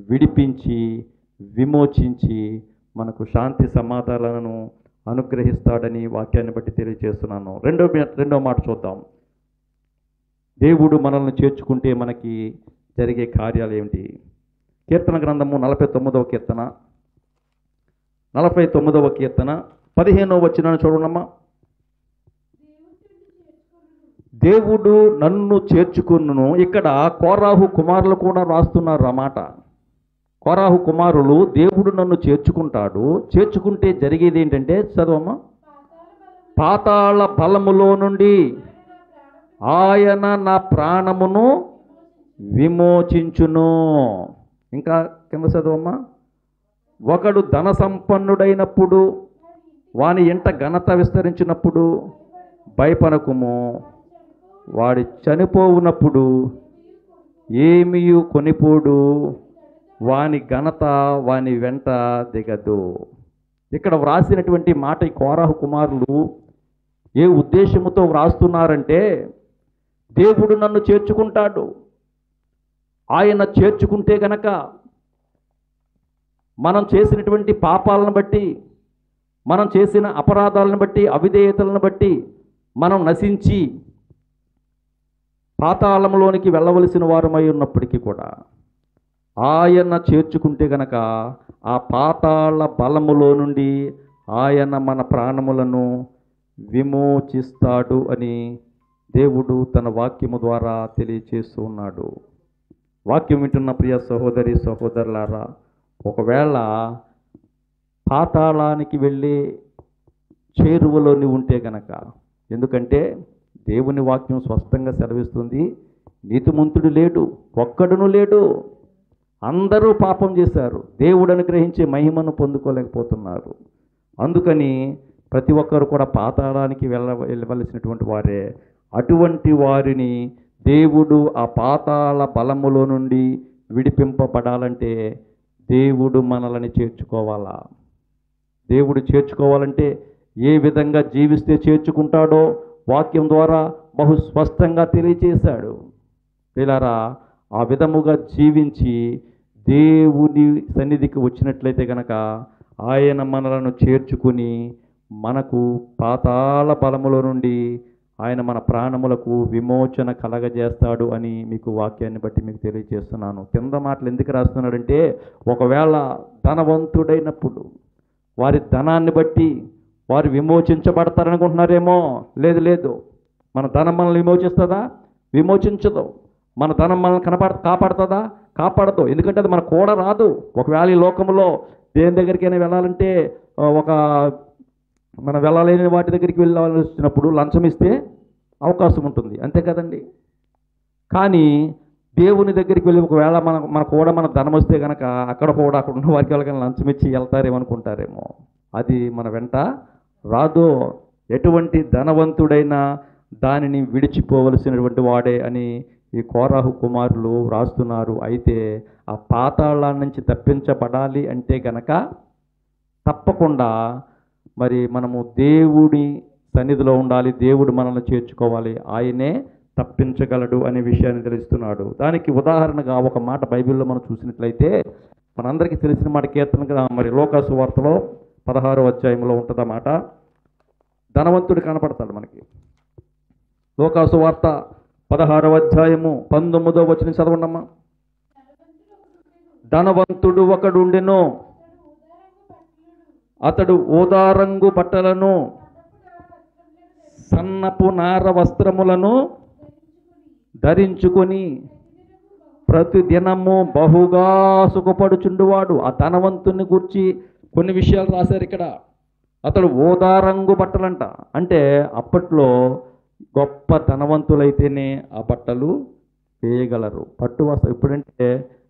A: విడిపించి విమోచించి మనకు శాంతి సమాధానాలను అనుగ్రహిస్తాడని వాక్యాన్ని బట్టి తెలియజేస్తున్నాను. రెండో మాట చూద్దాం. దేవుడు మనల్ని చేర్చుకుంటే మనకి జరిగే కార్యాలు ఏమిటి? కీర్తన గ్రంథము 49వ కీర్తన 15వ వచనాన్ని చూడమ్మా. దేవుడు నన్ను చేర్చుకును. ఇక్కడ కోరాహు కుమారులు కూడా రాస్తున్నారు ఆ మాట. కోరాహు కుమారులు దేవుడు నన్ను చేర్చుకుంటాడు, చేర్చుకుంటే జరిగేది ఏంటంటే, చదవమ్మా, పాతాళ బలములో నుండి ఆయన నా ప్రాణమును విమోచించును. ఇంకా కింద చదవమ్మా, ఒకడు ధన సంపన్నుడైనప్పుడు వాని ఇంట ఘనత విస్తరించినప్పుడు భయపడకుము, వాడి చనిపోవునప్పుడు ఏమియు కొనిపోడు, వాని ఘనత వాని వెంట దిగదు. ఇక్కడ వ్రాసినటువంటి మాట ఈ కోరాహు కుమారులు ఏ ఉద్దేశముతో వ్రాస్తున్నారంటే, దేవుడు నన్ను చేర్చుకుంటాడు, ఆయన చేర్చుకుంటే గనక మనం చేసినటువంటి పాపాలను బట్టి, మనం చేసిన అపరాధాలను బట్టి, అవిధేయతలను బట్టి మనం నశించి పాతాళంలోనికి వెళ్ళవలసిన వారమై ఉన్నప్పటికీ కూడా ఆయన చేర్చుకుంటే గనక ఆ పాతాళ బలములో నుండి ఆయన మన ప్రాణములను విమోచిస్తాడు అని దేవుడు తన వాక్యము ద్వారా తెలియచేస్తూ ఉన్నాడు. వాక్యం వింటున్న ప్రియ సహోదరి సహోదరులారా, ఒకవేళ పాతాళానికి వెళ్ళే చేరువలోని ఉంటే గనక, ఎందుకంటే దేవుని వాక్యం స్పష్టంగా సెలవిస్తుంది, నీతిమంతుడు లేడు, ఒక్కడును లేడు, అందరూ పాపం చేశారు, దేవుడు అనుగ్రహించే మహిమను పొందుకోలేకపోతున్నారు. అందుకని ప్రతి ఒక్కరు కూడా పాతాళానికి వెళ్ళవలసినటువంటి వారే. అటువంటి వారిని దేవుడు ఆ పాతాళ బలములో నుండి విడిపింపబడాలంటే దేవుడు మనల్ని చేర్చుకోవాలా. దేవుడు చేర్చుకోవాలంటే ఏ విధంగా జీవిస్తే చేర్చుకుంటాడో వాక్యం ద్వారా బహు స్పష్టంగా తెలియచేశాడు. పిల్లరా, ఆ విధముగా జీవించి దేవుని సన్నిధికి వచ్చినట్లయితే కనుక ఆయన మనలను చేర్చుకుని మనకు పాతాళ బలములో నుండి ఆయన మన ప్రాణములకు విమోచన కలగజేస్తాడు అని మీకు వాక్యాన్ని బట్టి మీకు తెలియజేస్తున్నాను. కింద మాటలు ఎందుకు రాస్తున్నాడంటే, ఒకవేళ ధనవంతుడైనప్పుడు వారి ధనాన్ని బట్టి వారు విమోచించబడతారనుకుంటున్నారేమో. లేదు లేదు, మన ధనం మనల్ని విమోచిస్తుందా? విమోచించదు. మన ధనం మనల్ని కాపాడుతుందా? కాపాడదు. ఎందుకంటే అది మన కూడా రాదు. ఒకవేళ ఈ లోకంలో దేని దగ్గరికైనా వెళ్ళాలంటే ఒక మనం వెళ్ళలేని వాటి దగ్గరికి వెళ్ళాల్సి వచ్చినప్పుడు లంచం ఇస్తే అవకాశం ఉంటుంది, అంతే కదండి. కానీ దేవుని దగ్గరికి వెళ్ళి ఒకవేళ మన కూడా మన ధనం వస్తే కనుక అక్కడ కూడా అక్కడ ఉన్న వారికి వాళ్ళకి లంచం ఇచ్చి వెళ్తారేమో అనుకుంటారేమో. అది మన వెంట రాదు. ఎటువంటి ధనవంతుడైనా దానిని విడిచిపోవలసినటువంటి వాడే అని ఈ కోరాహు కుమారులు రాస్తున్నారు. అయితే ఆ పాతాళ నుంచి తప్పించబడాలి అంటే గనక తప్పకుండా మరి మనము దేవుడి సన్నిధిలో ఉండాలి, దేవుడు మనల్ని చేర్చుకోవాలి, ఆయనే తప్పించగలడు అనే విషయాన్ని తెలుస్తున్నాడు. దానికి ఉదాహరణగా ఒక మాట బైబిల్లో మనం చూసినట్లయితే మనందరికీ తెలిసిన మాట కీర్తన మరి లూకా సువార్తలో 16వ అధ్యాయంలో ఉంటుంది ఆ మాట. ధనవంతుడు కనపడతాడు మనకి. లూకా సువార్త 16వ అధ్యాయము 19వ వచనం చదవండమ్మా. ధనవంతుడు ఒకడుండెను, అతడు ఊదారంగు బట్టలను సన్నపు నార వస్త్రములను ధరించుకొని ప్రతిదినము బహుగా సుఖపడుచుండువాడు. ఆ ధనవంతుని గురించి కొన్ని విషయాలు రాశారు ఇక్కడ. అతడు ఊదారంగు బట్టలంట. అంటే అప్పట్లో గొప్ప ధనవంతులైతేనే ఆ బట్టలు వేయగలరు. పట్టు వస్త్రం ఇప్పుడంటే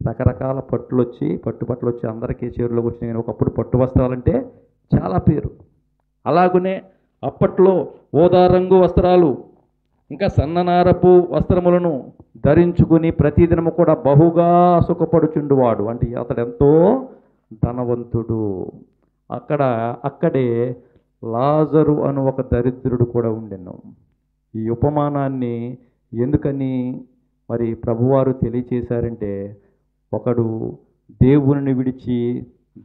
A: రకరకాల పట్టులు వచ్చి పట్టుబట్టలు వచ్చి అందరికీ చీరలోకి వచ్చినాయి. కానీ ఒకప్పుడు పట్టు వస్త్రాలంటే చాలా పేరు. అలాగనే అప్పట్లో ఊదారంగు వస్త్రాలు ఇంకా సన్ననారపు వస్త్రములను ధరించుకుని ప్రతిదినము కూడా బహుగా సుఖపడుచుండువాడు. అంటే అతడు ఎంతో ధనవంతుడు. అక్కడే లాజరు అను ఒక దరిద్రుడు కూడా ఉండెను. ఈ ఉపమానాన్ని ఎందుకని మరి ప్రభువారు తెలియచేశారంటే, ఒకడు దేవుని విడిచి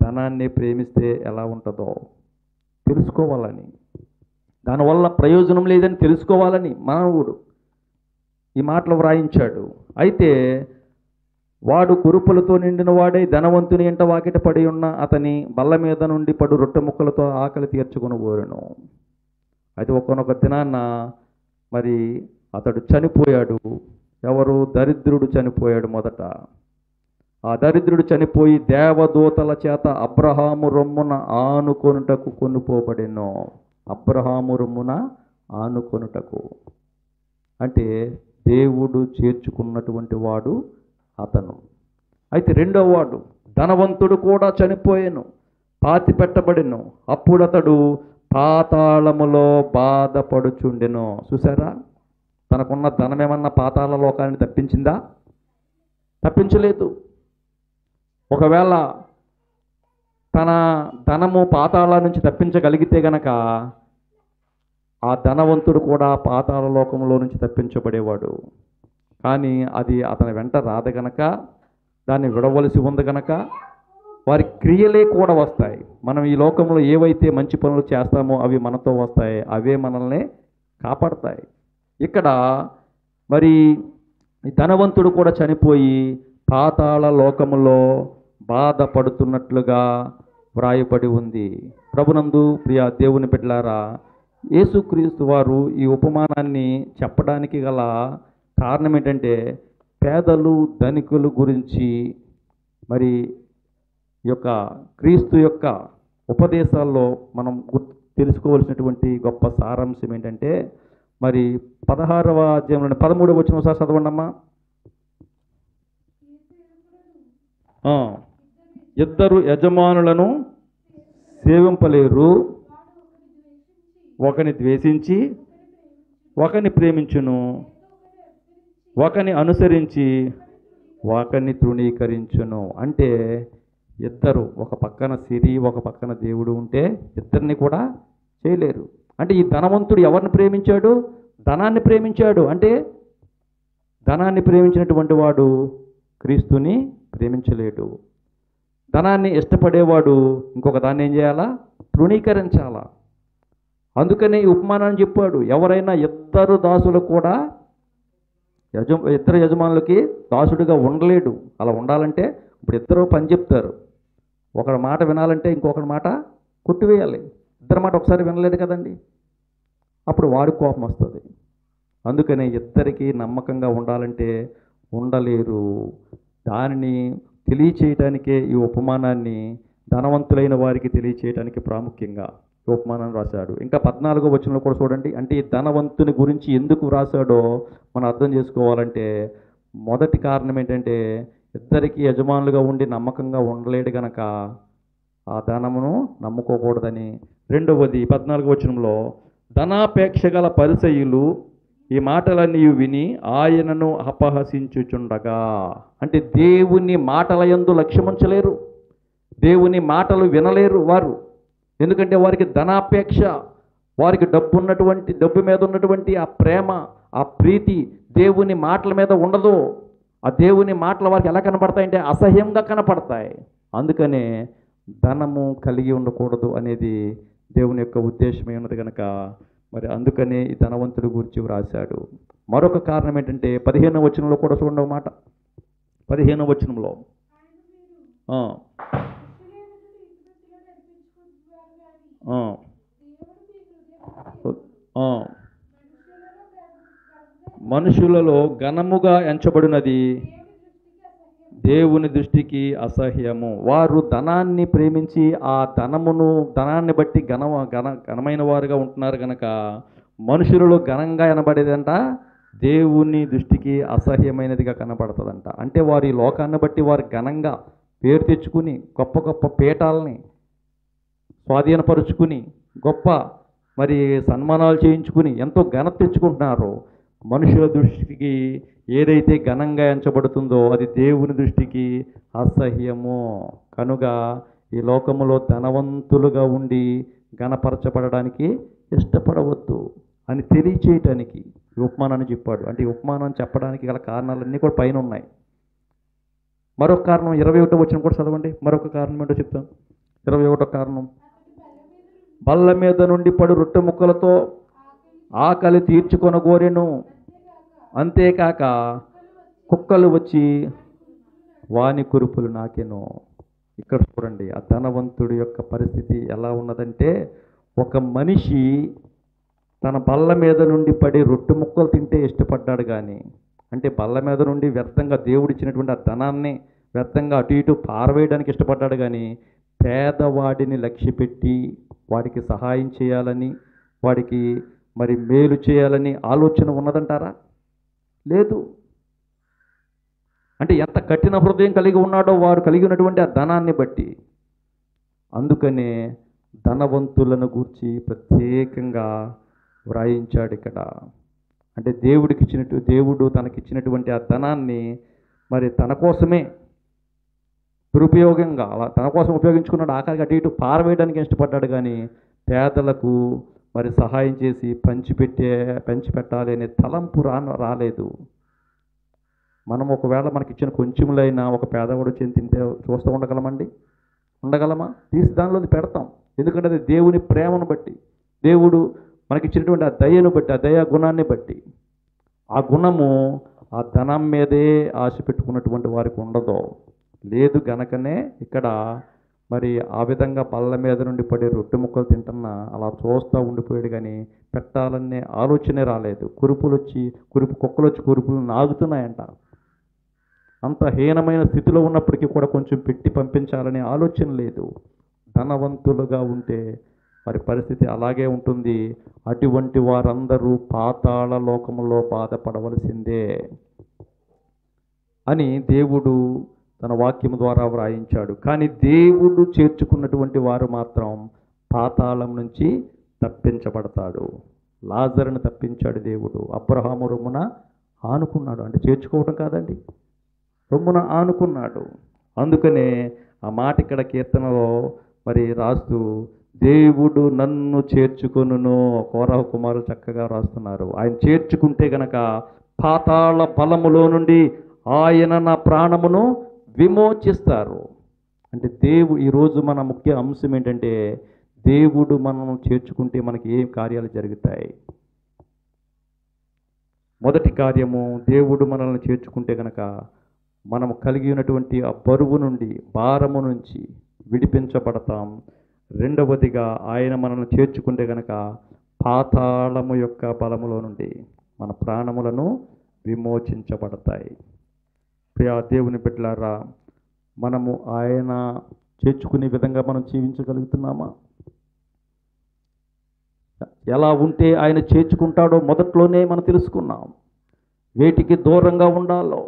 A: ధనాన్ని ప్రేమిస్తే ఎలా ఉంటుందో తెలుసుకోవాలని, దానివల్ల ప్రయోజనం లేదని తెలుసుకోవాలని మానవుడు ఈ మాటలు వ్రాయించాడు. అయితే వాడు కురుపులతో నిండిన వాడై ధనవంతుని ఎంట వాకిట పడి ఉన్న అతని బల్ల మీద నుండి పడు రొట్టె ముక్కలతో ఆకలి తీర్చుకొని పోరెను. అయితే ఒక్కొక్క దినాన్న మరి అతడు చనిపోయాడు. ఎవరు? దరిద్రుడు చనిపోయాడు మొదట. ఆ దరిద్రుడు చనిపోయి దేవదూతల చేత అబ్రహాము రొమ్మున ఆనుకొనుటకు కొనుపోబడెను. అబ్రహాము రొమ్మున ఆనుకొనుటకు అంటే దేవుడు చేర్చుకున్నటువంటి వాడు అతను. అయితే రెండవ వాడు ధనవంతుడు కూడా చనిపోయాను, పాతి పెట్టబడెను. అప్పుడు అతడు పాతాళములో బాధపడుచుండెను. చూసారా? తనకున్న ధనం ఏమన్నా పాతాళ లోకాన్ని తప్పించిందా? తప్పించలేదు. ఒకవేళ తన ధనము పాతాళ నుంచి తప్పించగలిగితే గనక ఆ ధనవంతుడు కూడా పాతాళ లోకంలో నుంచి తప్పించబడేవాడు. కానీ అది అతని వెంట రాదు గనక, దాన్ని విడవలసి ఉంది గనక వారి క్రియలే కూడా వస్తాయి. మనం ఈ లోకంలో ఏవైతే మంచి పనులు చేస్తామో అవి మనతో వస్తాయి, అవే మనల్ని కాపాడతాయి. ఇక్కడ మరి ధనవంతుడు కూడా చనిపోయి పాతాళ లోకములో బాధపడుతున్నట్లుగా వ్రాయబడి ఉంది. ప్రభునందు ప్రియ దేవుని బిడ్డలారా, యేసుక్రీస్తు వారు ఈ ఉపమానాన్ని చెప్పడానికి గల కారణం ఏంటంటే, పేదలు ధనికుల గురించి మరి యొక్క క్రీస్తు యొక్క ఉపదేశాల్లో మనం తెలుసుకోవాల్సినటువంటి గొప్ప సారాంశం ఏంటంటే, మరి 16వ అధ్యాయంలోని 13వ వచనం ఒకసారి చదవండమ్మా. ఇద్దరు యజమానులను సేవింపలేరు, ఒకని ద్వేషించి ఒకని ప్రేమించును, ఒకని అనుసరించి ఒకని తృణీకరించును. అంటే ఇద్దరు, ఒక పక్కన సిరి ఒక పక్కన దేవుడు ఉంటే ఇద్దరిని కూడా చేయలేరు. అంటే ఈ ధనవంతుడు ఎవరిని ప్రేమించాడు? ధనాన్ని ప్రేమించాడు. అంటే ధనాన్ని ప్రేమించినటువంటి వాడు క్రీస్తుని ప్రేమించలేడు. ధనాన్ని ఇష్టపడేవాడు ఇంకొక దాన్ని ఏం చేయాలా? తృణీకరించాలా. అందుకనే ఈ ఉపమానాన్ని చెప్పాడు. ఎవరైనా ఇద్దరు దాసులు కూడా ఇద్దరు యజమానులకి దాసుడిగా ఉండలేడు. అలా ఉండాలంటే ఇప్పుడు ఇద్దరు పని చెప్తారు, ఒకరి మాట వినాలంటే ఇంకొకరి మాట కొట్టివేయాలి. ఇద్దరి మాట ఒకసారి వినలేదు కదండి, అప్పుడు వాడి కోపం వస్తుంది. అందుకనే ఇద్దరికి నమ్మకంగా ఉండాలంటే ఉండలేరు. దానిని తెలియచేయటానికే ఈ ఉపమానాన్ని ధనవంతులైన వారికి తెలియచేయటానికి ప్రాముఖ్యంగా ఈ ఉపమానాన్ని రాశాడు. ఇంకా 14వ వచనంలో కూడా చూడండి. అంటే ఈ ధనవంతుని గురించి ఎందుకు రాశాడో మనం అర్థం చేసుకోవాలంటే మొదటి కారణం ఏంటంటే ఇద్దరికి యజమానులుగా ఉండి నమ్మకంగా ఉండలేడు గనక ఆ ధనమును నమ్ముకోకూడదని. రెండవది 14వ వచనంలో ధనాపేక్ష గల పరిసయ్యులు ఈ మాటలన్నీ విని ఆయనను అపహసించుచుండగా, అంటే దేవుని మాటల యందు లక్ష్యముంచలేరు, దేవుని మాటలు వినలేరు వారు. ఎందుకంటే వారికి ధనాపేక్ష, వారికి డబ్బు మీద ఉన్నటువంటి ఆ ప్రేమ, ఆ ప్రీతి దేవుని మాటల మీద ఉండదు. ఆ దేవుని మాటలు వారికి ఎలా కనపడతాయంటే అసహ్యంగా కనపడతాయి. అందుకనే ధనము కలిగి ఉండకూడదు అనేది దేవుని యొక్క ఉద్దేశమే ఉన్నది కనుక మరి అందుకనే ఈ ధనవంతుడి గురించి వ్రాశాడు. మరొక కారణం ఏంటంటే 15వ వచనంలో కూడా చూడండి మాట. 15వ వచనంలో మనుషులలో ఘనముగా ఎంచబడినది దేవుని దృష్టికి అసహ్యము. వారు ధనాన్ని ప్రేమించి ఆ ధనాన్ని బట్టి ఘనమైన వారుగా ఉంటున్నారు కనుక మనుషులలో ఘనంగా ఎనబడేదంట దేవుని దృష్టికి అసహ్యమైనదిగా కనబడుతుందంట. అంటే వారి లోకాన్ని బట్టి వారు ఘనంగా పేరు తెచ్చుకుని గొప్ప గొప్ప పీఠాలని స్వాధీనపరుచుకుని గొప్ప మరి సన్మానాలు చేయించుకుని ఎంతో ఘనత తెచ్చుకుంటున్నారు. మనుషుల దృష్టికి ఏదైతే ఘనంగా ఎంచబడుతుందో అది దేవుని దృష్టికి అసహ్యము. కనుక ఈ లోకములో ధనవంతులుగా ఉండి ఘనపరచబడడానికి ఇష్టపడవద్దు అని తెలియచేయటానికి ఈ ఉపమానాన్ని చెప్పాడు. అంటే ఈ ఉపమానం చెప్పడానికి గల కారణాలన్నీ కూడా పైన ఉన్నాయి. మరొక కారణం 21వ వచనం కూడా చదవండి. మరొక కారణం ఏంటో చెప్తాను. 21వ కారణం, బల్ల మీద నుండి పడు రొట్టె ముక్కలతో ఆకలి తీర్చుకొనగోరెను, అంతేకాక కుక్కలు వచ్చి వాని కురుపులు నాకెను. ఇక్కడ చూడండి ఆ ధనవంతుడి యొక్క పరిస్థితి ఎలా ఉన్నదంటే, ఒక మనిషి తన బల్ల మీద నుండి పడి రొట్టె ముక్కలు తింటే ఇష్టపడ్డాడు కానీ, అంటే బల్ల మీద నుండి వ్యర్థంగా దేవుడిచ్చినటువంటి ఆ ధనాన్ని వ్యర్థంగా అటు ఇటు పారవేయడానికి ఇష్టపడ్డాడు కానీ పేదవాడిని లక్ష్యపెట్టి వాడికి సహాయం చేయాలని, వాడికి మరి మేలు చేయాలని ఆలోచన ఉన్నదంటారా? లేదు. అంటే ఎంత కఠిన హృదయం కలిగి ఉన్నాడో వారు కలిగి ఉన్నటువంటి ఆ ధనాన్ని బట్టి. అందుకనే ధనవంతులను గూర్చి ప్రత్యేకంగా వ్రాయించాడు ఇక్కడ. అంటే దేవుడు తనకిచ్చినటువంటి ఆ ధనాన్ని మరి తన కోసమే దురుపయోగంగా తన కోసం ఉపయోగించుకున్నాడు. ఆఖరికి అటు ఇటు పారవేయడానికి ఇష్టపడ్డాడు కానీ పేదలకు మరి సహాయం చేసి పంచిపెట్టాలి అనే తలంపు రాలేదు. మనం ఒకవేళ మనకిచ్చిన కొంచెములైనా ఒక పేదవాడు వచ్చి తింటే చూస్తూ ఉండగలమా? తీసి దానిలో పెడతాం. ఎందుకంటే అది దేవుని ప్రేమను బట్టి, దేవుడు మనకిచ్చినటువంటి ఆ దయను బట్టి, ఆ దయా గుణాన్ని బట్టి. ఆ గుణము ఆ ధనం మీదే ఆశ పెట్టుకున్నటువంటి వారికి ఉండదు. లేదు గనకనే ఇక్కడ మరి ఆ విధంగా బల్ల మీద నుండి పడే రొట్టె ముక్కలు తింటున్నా అలా చూస్తూ ఉండిపోయాడు కానీ పెట్టాలనే ఆలోచనే రాలేదు. కుక్కలు వచ్చి కురుపులు నాగుతున్నాయంట. అంత హీనమైన స్థితిలో ఉన్నప్పటికీ కూడా కొంచెం పెట్టి పంపించాలనే ఆలోచన లేదు. ధనవంతులుగా ఉంటే వారి పరిస్థితి అలాగే ఉంటుంది. అటువంటి వారందరూ పాతాళ లోకములో బాధపడవలసిందే అని దేవుడు తన వాక్యం ద్వారా వ్రాయించాడు. కానీ దేవుడు చేర్చుకున్నటువంటి వారు మాత్రం పాతాళం నుంచి తప్పించబడతాడు. లాజరును తప్పించాడు దేవుడు. అబ్రహాము రొమ్మున ఆనుకున్నాడు. అంటే చేర్చుకోవటం కాదండి, రొమ్మున ఆనుకున్నాడు. అందుకనే ఆ మాట ఇక్కడ కీర్తనలో మరి రాస్తూ దేవుడు నన్ను చేర్చుకొనును, కోరహ కుమారులు చక్కగా రాస్తున్నారు. ఆయన చేర్చుకుంటే గనక పాతాళ బలములో నుండి ఆయన నా ప్రాణమును విమోచిస్తారు. అంటే ఈరోజు మన ముఖ్య అంశం ఏంటంటే దేవుడు మనను చేర్చుకుంటే మనకి ఏం కార్యాలు జరుగుతాయి. మొదటి కార్యము, దేవుడు మనల్ని చేర్చుకుంటే కనుక మనము కలిగి ఉన్నటువంటి ఆ బరువు నుండి, భారము నుంచి విడిపించబడతాం. రెండవదిగా ఆయన మనల్ని చేర్చుకుంటే కనుక పాతాళము యొక్క బలములో నుండి మన ప్రాణములను విమోచించబడతాయి. ప్రియా దేవుని బిడ్డలారా, మనము ఆయన చేర్చుకునే విధంగా మనం జీవించగలుగుతున్నామా? ఎలా ఉంటే ఆయన చేర్చుకుంటాడో మొదట్లోనే మనం తెలుసుకున్నాం. వేటికి దూరంగా ఉండాలో,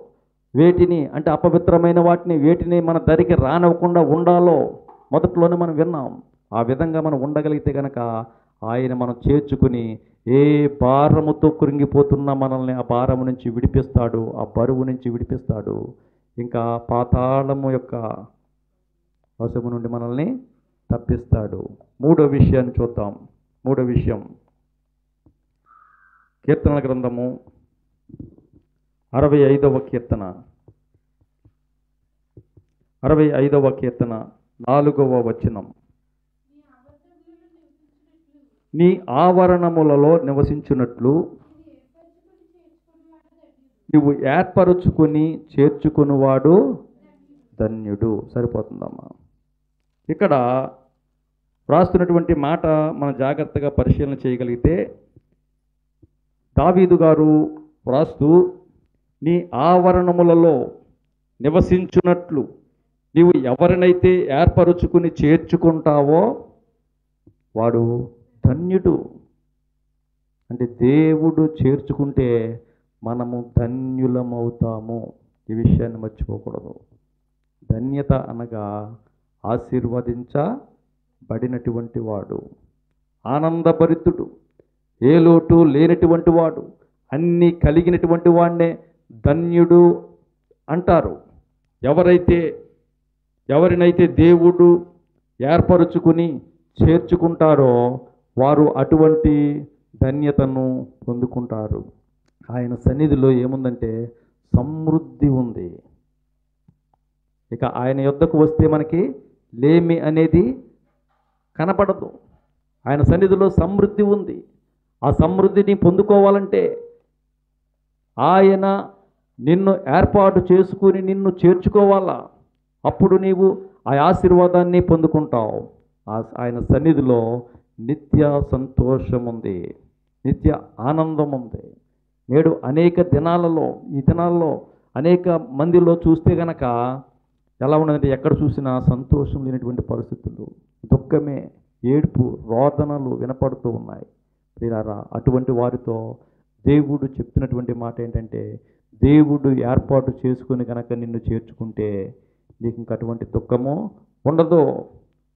A: వేటిని అంటే అపవిత్రమైన వాటిని వేటిని మన దరికి రానివ్వకుండా ఉండాలో మొదట్లోనే మనం విన్నాం. ఆ విధంగా మనం ఉండగలిగితే కనుక ఆయన మనం చేర్చుకుని ఏ భారముతో కృంగిపోతున్నా మనల్ని ఆ భారము నుంచి విడిపిస్తాడు, ఆ బరువు నుంచి విడిపిస్తాడు. ఇంకా పాతాళము యొక్క వశము నుండి మనల్ని తప్పిస్తాడు. మూడో విషయాన్ని చూద్దాం. మూడో విషయం, కీర్తనల గ్రంథము 65వ కీర్తన 65వ కీర్తన 4వ వచనం. నీ ఆవరణములలో నివసించున్నట్లు నువ్వు ఏర్పరుచుకుని చేర్చుకునివాడు ధన్యుడు. సరిపోతుందమ్మా. ఇక్కడ వ్రాస్తున్నటువంటి మాట మనం జాగ్రత్తగా పరిశీలన చేయగలిగితే, దావీదు గారు వ్రాస్తూ, నీ ఆవరణములలో నివసించున్నట్లు నీవు ఎవరినైతే ఏర్పరుచుకుని చేర్చుకుంటావో వాడు ధన్యుడు. అంటే దేవుడు చేర్చుకుంటే మనము ధన్యులమవుతాము. ఈ విషయాన్ని మర్చిపోకూడదు. ధన్యత అనగా ఆశీర్వదించబడినటువంటి వాడు, ఆనందభరితుడు, ఏ లోటు లేనటువంటి వాడు, అన్నీ కలిగినటువంటి వాడినే ధన్యుడు అంటారు. ఎవరినైతే దేవుడు ఏర్పరుచుకుని చేర్చుకుంటారో వారు అటువంటి ధన్యతను పొందుకుంటారు. ఆయన సన్నిధిలో ఏముందంటే సమృద్ధి ఉంది. ఇక ఆయన యొద్దకు వస్తే మనకి లేమి అనేది కనపడదు. ఆయన సన్నిధిలో సమృద్ధి ఉంది. ఆ సమృద్ధిని పొందుకోవాలంటే ఆయన నిన్ను ఏర్పాటు చేసుకుని నిన్ను చేర్చుకోవాలా. అప్పుడు నీవు ఆ ఆశీర్వాదాన్ని పొందుకుంటావు. ఆయన సన్నిధిలో నిత్య సంతోషం ఉంది, నిత్య ఆనందం ఉంది. నేడు అనేక ఈ దినాల్లో అనేక మందిలో చూస్తే గనక ఎలా ఉన్నదంటే, ఎక్కడ చూసినా సంతోషం లేనటువంటి పరిస్థితులు, దుఃఖమే, ఏడుపు, రోదనలు వినపడుతూ ఉన్నాయి. ప్రియులారా, అటువంటి వారితో దేవుడు చెప్తున్నటువంటి మాట ఏంటంటే, దేవుడు ఏర్పాటు చేసుకుని కనుక నిన్ను చేర్చుకుంటే నీకు ఇంక అటువంటి దుఃఖము ఉండదు.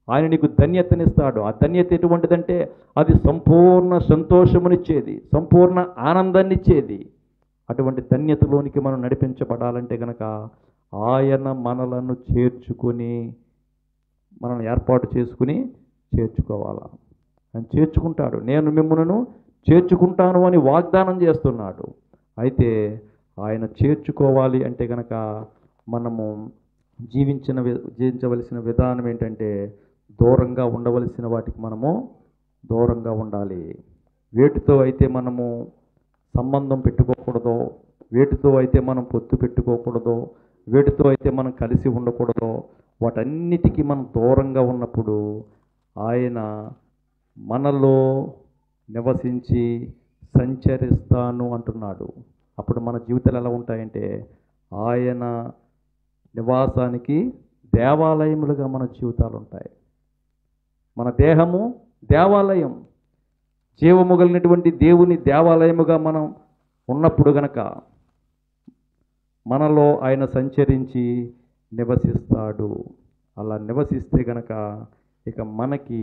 A: ఆయన నీకు ధన్యతనిస్తాడు. ఆ ధన్యత ఎటువంటిదంటే అది సంపూర్ణ సంతోషమునిచ్చేది, సంపూర్ణ ఆనందాన్ని ఇచ్చేది. అటువంటి ధన్యతలోనికి మనం నడిపించబడాలంటే కనుక ఆయన మనలను చేర్చుకుని, మనల్ని ఏర్పాటు చేసుకుని చేర్చుకోవాలా. ఆయన చేర్చుకుంటాడు. నేను మిమ్మల్ని చేర్చుకుంటాను అని వాగ్దానం చేస్తున్నాడు. అయితే ఆయన చేర్చుకోవాలి అంటే కనుక మనము జీవించవలసిన విధానం ఏంటంటే, దూరంగా ఉండవలసిన వాటికి మనము దూరంగా ఉండాలి. వేటితో అయితే మనము సంబంధం పెట్టుకోకూడదో, వేటితో అయితే మనం పొత్తు పెట్టుకోకూడదో, వేటితో అయితే మనం కలిసి ఉండకూడదో, వాటన్నిటికీ మనం దూరంగా ఉన్నప్పుడు ఆయన మనలో నివసించి సంచరిస్తాను అంటున్నాడు. అప్పుడు మన జీవితాలు ఎలా ఉంటాయంటే, ఆయన నివాసానికి దేవాలయములుగా మన జీవితాలు ఉంటాయి. మన దేహము దేవాలయం, జీవము కలిగినటువంటి దేవుని దేవాలయముగా మనం ఉన్నప్పుడు గనక మనలో ఆయన సంచరించి నివసిస్తాడు. అలా నివసిస్తే గనక ఇక మనకి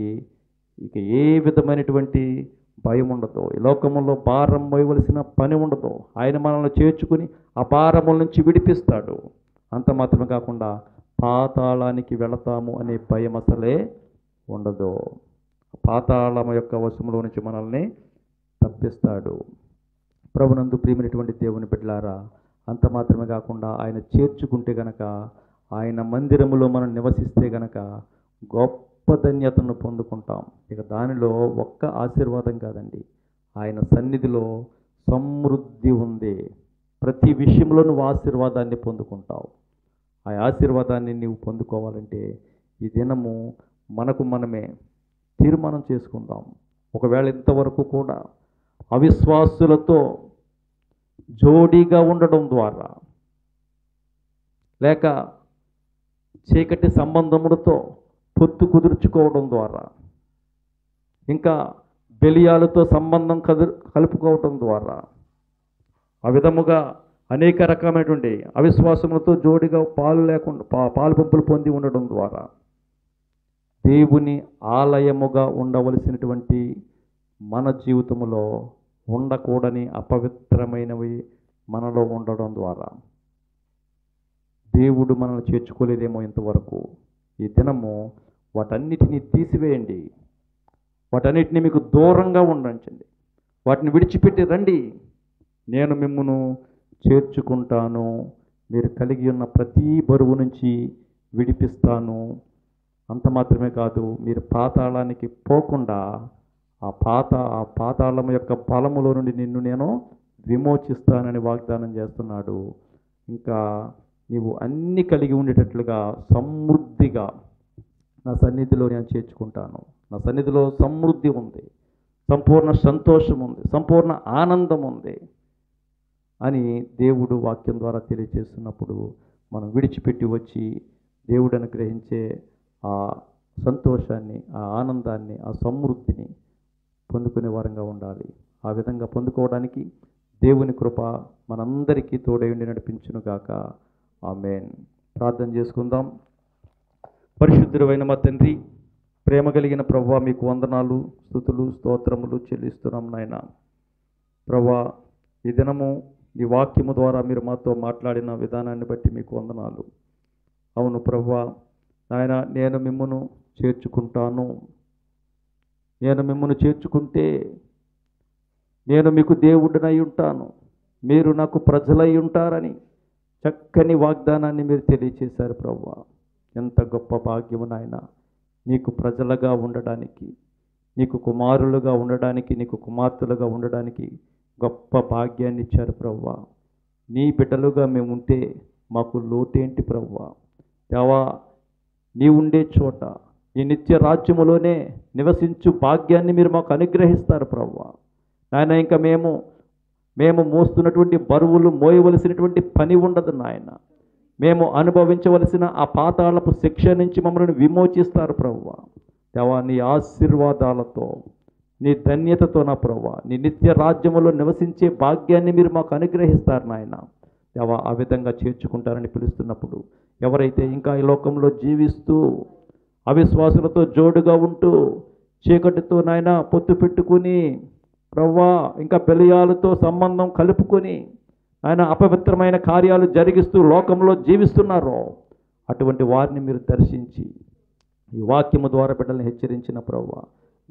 A: ఏ విధమైనటువంటి భయం ఉండదు. ఈ లోకములో భారం మోయవలసిన పని ఉండదు. ఆయన మనల్ని చేర్చుకుని ఆ భారముల నుంచి విడిపిస్తాడు. అంత మాత్రమే కాకుండా పాతాళానికి వెళతాము అనే భయం అసలే ఉండదు. పాతాళం యొక్క వశములో నుంచి మనల్ని తప్పిస్తాడు. ప్రభునందు ప్రియమైనటువంటి దేవుని బిడ్డలారా, అంత మాత్రమే కాకుండా ఆయన చేర్చుకుంటే గనక, ఆయన మందిరములో మనం నివసిస్తే గనక గొప్ప ధన్యతను పొందుకుంటాం. ఇక దానిలో ఒక్క ఆశీర్వాదం కాదండి, ఆయన సన్నిధిలో సమృద్ధి ఉంది. ప్రతి విషయంలో నువ్వు ఆశీర్వాదాన్ని పొందుకుంటావు. ఆ ఆశీర్వాదాన్ని నీవు పొందుకోవాలంటే ఈ దినము మనకు మనమే తీర్మానం చేసుకుందాం. ఒకవేళ ఇంతవరకు కూడా అవిశ్వాసులతో జోడీగా ఉండడం ద్వారా, లేక చీకటి సంబంధములతో పొత్తు కుదుర్చుకోవడం ద్వారా, ఇంకా బెలియాలతో సంబంధం కలుపుకోవటం ద్వారా, ఆ విధముగా అనేక రకమైనటువంటి అవిశ్వాసములతో జోడిగా పాలు పంపులు పొంది ఉండడం ద్వారా దేవుని ఆలయముగా ఉండవలసినటువంటి మన జీవితంలో ఉండకూడని అపవిత్రమైనవి మనలో ఉండడం ద్వారా దేవుడు మనల్ని చేర్చుకోలేదేమో ఇంతవరకు. ఈ దినము వాటన్నిటినీ తీసివేయండి, వాటన్నిటినీ మీకు దూరంగా ఉండండి, వాటిని విడిచిపెట్టి రండి. నేను మిమ్మును చేర్చుకుంటాను, మీరు కలిగి ఉన్న ప్రతి బరువు నుంచి విడిపిస్తాను. అంత మాత్రమే కాదు, మీరు పాతాళానికి పోకుండా ఆ పాతాళం యొక్క బలములో నుండి నిన్ను నేను విమోచిస్తానని వాగ్దానం చేస్తున్నాడు. ఇంకా నీవు అన్ని కలిగి ఉండేటట్లుగా సమృద్ధిగా నా సన్నిధిలో నేను చేర్చుకుంటాను. నా సన్నిధిలో సమృద్ధి ఉంది, సంపూర్ణ సంతోషం ఉంది, సంపూర్ణ ఆనందం ఉంది అని దేవుడు వాక్యం ద్వారా తెలియజేస్తున్నప్పుడు మనం విడిచిపెట్టి వచ్చి దేవుడు అనుగ్రహించే ఆ సంతోషాన్ని, ఆ ఆనందాన్ని, ఆ సమృద్ధిని పొందుకునే వారంగా ఉండాలి. ఆ విధంగా పొందుకోవడానికి దేవుని కృప మనందరికీ తోడై ఉండి నడిపించునుగాక. ఆమేన్. ప్రార్థన చేసుకుందాం. పరిశుద్ధుడైన మా తండ్రి, ప్రేమ కలిగిన ప్రభువా, మీకు వందనాలు, స్తుతులు, స్తోత్రములు చెల్లిస్తున్నాం నాయన. ప్రభువా, ఈ దినము ఈ వాక్యము ద్వారా మీరు మాతో మాట్లాడిన విధానాన్ని బట్టి మీకు వందనాలు. అవును ప్రభువా, నాయన, నేను మిమ్మును చేర్చుకుంటాను. నేను మిమ్మును చేర్చుకుంటే నేను మీకు దేవుడినై ఉంటాను, మీరు నాకు ప్రజలై ఉంటారని చక్కని వాగ్దానాన్ని మీరు తెలియచేశారు ప్రభువా. ఎంత గొప్ప భాగ్యము నాయన, నీకు ప్రజలుగా ఉండడానికి, నీకు కుమారులుగా ఉండడానికి, నీకు కుమార్తెలుగా ఉండడానికి గొప్ప భాగ్యాన్ని ఇచ్చారు ప్రభువా. నీ బిడ్డలుగా మేము ఉంటే మాకు లోటేంటి ప్రభువా? దేవా, నీ ఉండే చోట ఈ నిత్య రాజ్యములోనే నివసించు భాగ్యాన్ని మీరు మాకు అనుగ్రహిస్తారు ప్రభువా. నాయన, ఇంకా మేము మోస్తున్నటువంటి బరువులు మోయవలసినటువంటి పని ఉండదు నాయన. మేము అనుభవించవలసిన ఆ పాతాళపు శిక్ష నుంచి మమ్మల్ని విమోచిస్తారు ప్రభువా. దేవా, నీ ఆశీర్వాదాలతో, నీ ధన్యతతో నా ప్రభువా, నీ నిత్య రాజ్యములో నివసించే భాగ్యాన్ని మీరు మాకు అనుగ్రహిస్తారు నాయన. దేవా, ఆ విధంగా చేర్చుకుంటారని పిలుస్తున్నప్పుడు ఎవరైతే ఇంకా ఈ లోకంలో జీవిస్తూ అవిశ్వాసులతో జోడుగా ఉంటూ చీకటితో నాయన పొత్తు పెట్టుకుని ప్రభువా, ఇంకా బెలియాలతో సంబంధం కలుపుకొని ఆయన అపవిత్రమైన కార్యాలు జరిగిస్తూ లోకంలో జీవిస్తున్నారో అటువంటి వారిని మీరు దర్శించి ఈ వాక్యము ద్వారా బిడ్డలను హెచ్చరించిన ప్రభువా,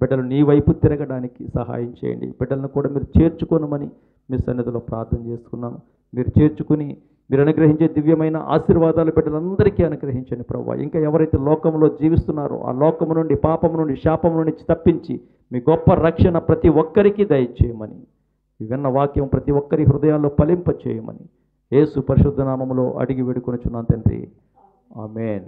A: బిడ్డలు నీ వైపు తిరగడానికి సహాయం చేయండి. బిడ్డలను కూడా మీరు చేర్చుకోనమని మీ సన్నిధిలో ప్రార్థన చేసుకున్నాను. మీరు చేర్చుకుని మీరు అనుగ్రహించే దివ్యమైన ఆశీర్వాదాలు బిడ్డలందరికీ అనుగ్రహించండి ప్రభువా. ఇంకా ఎవరైతే లోకంలో జీవిస్తున్నారో ఆ లోకము నుండి, పాపము నుండి, శాపము నుండి తప్పించి మీ గొప్ప రక్షణ ప్రతి ఒక్కరికి దయచేయమని, ఈ విన్న వాక్యం ప్రతి ఒక్కరి హృదయాల్లో ఫలింప చేయమని యేసు పరిశుద్ధ నామములో అడిగి వేడుకొనుచున్నాను తండ్రి. ఆమేన్.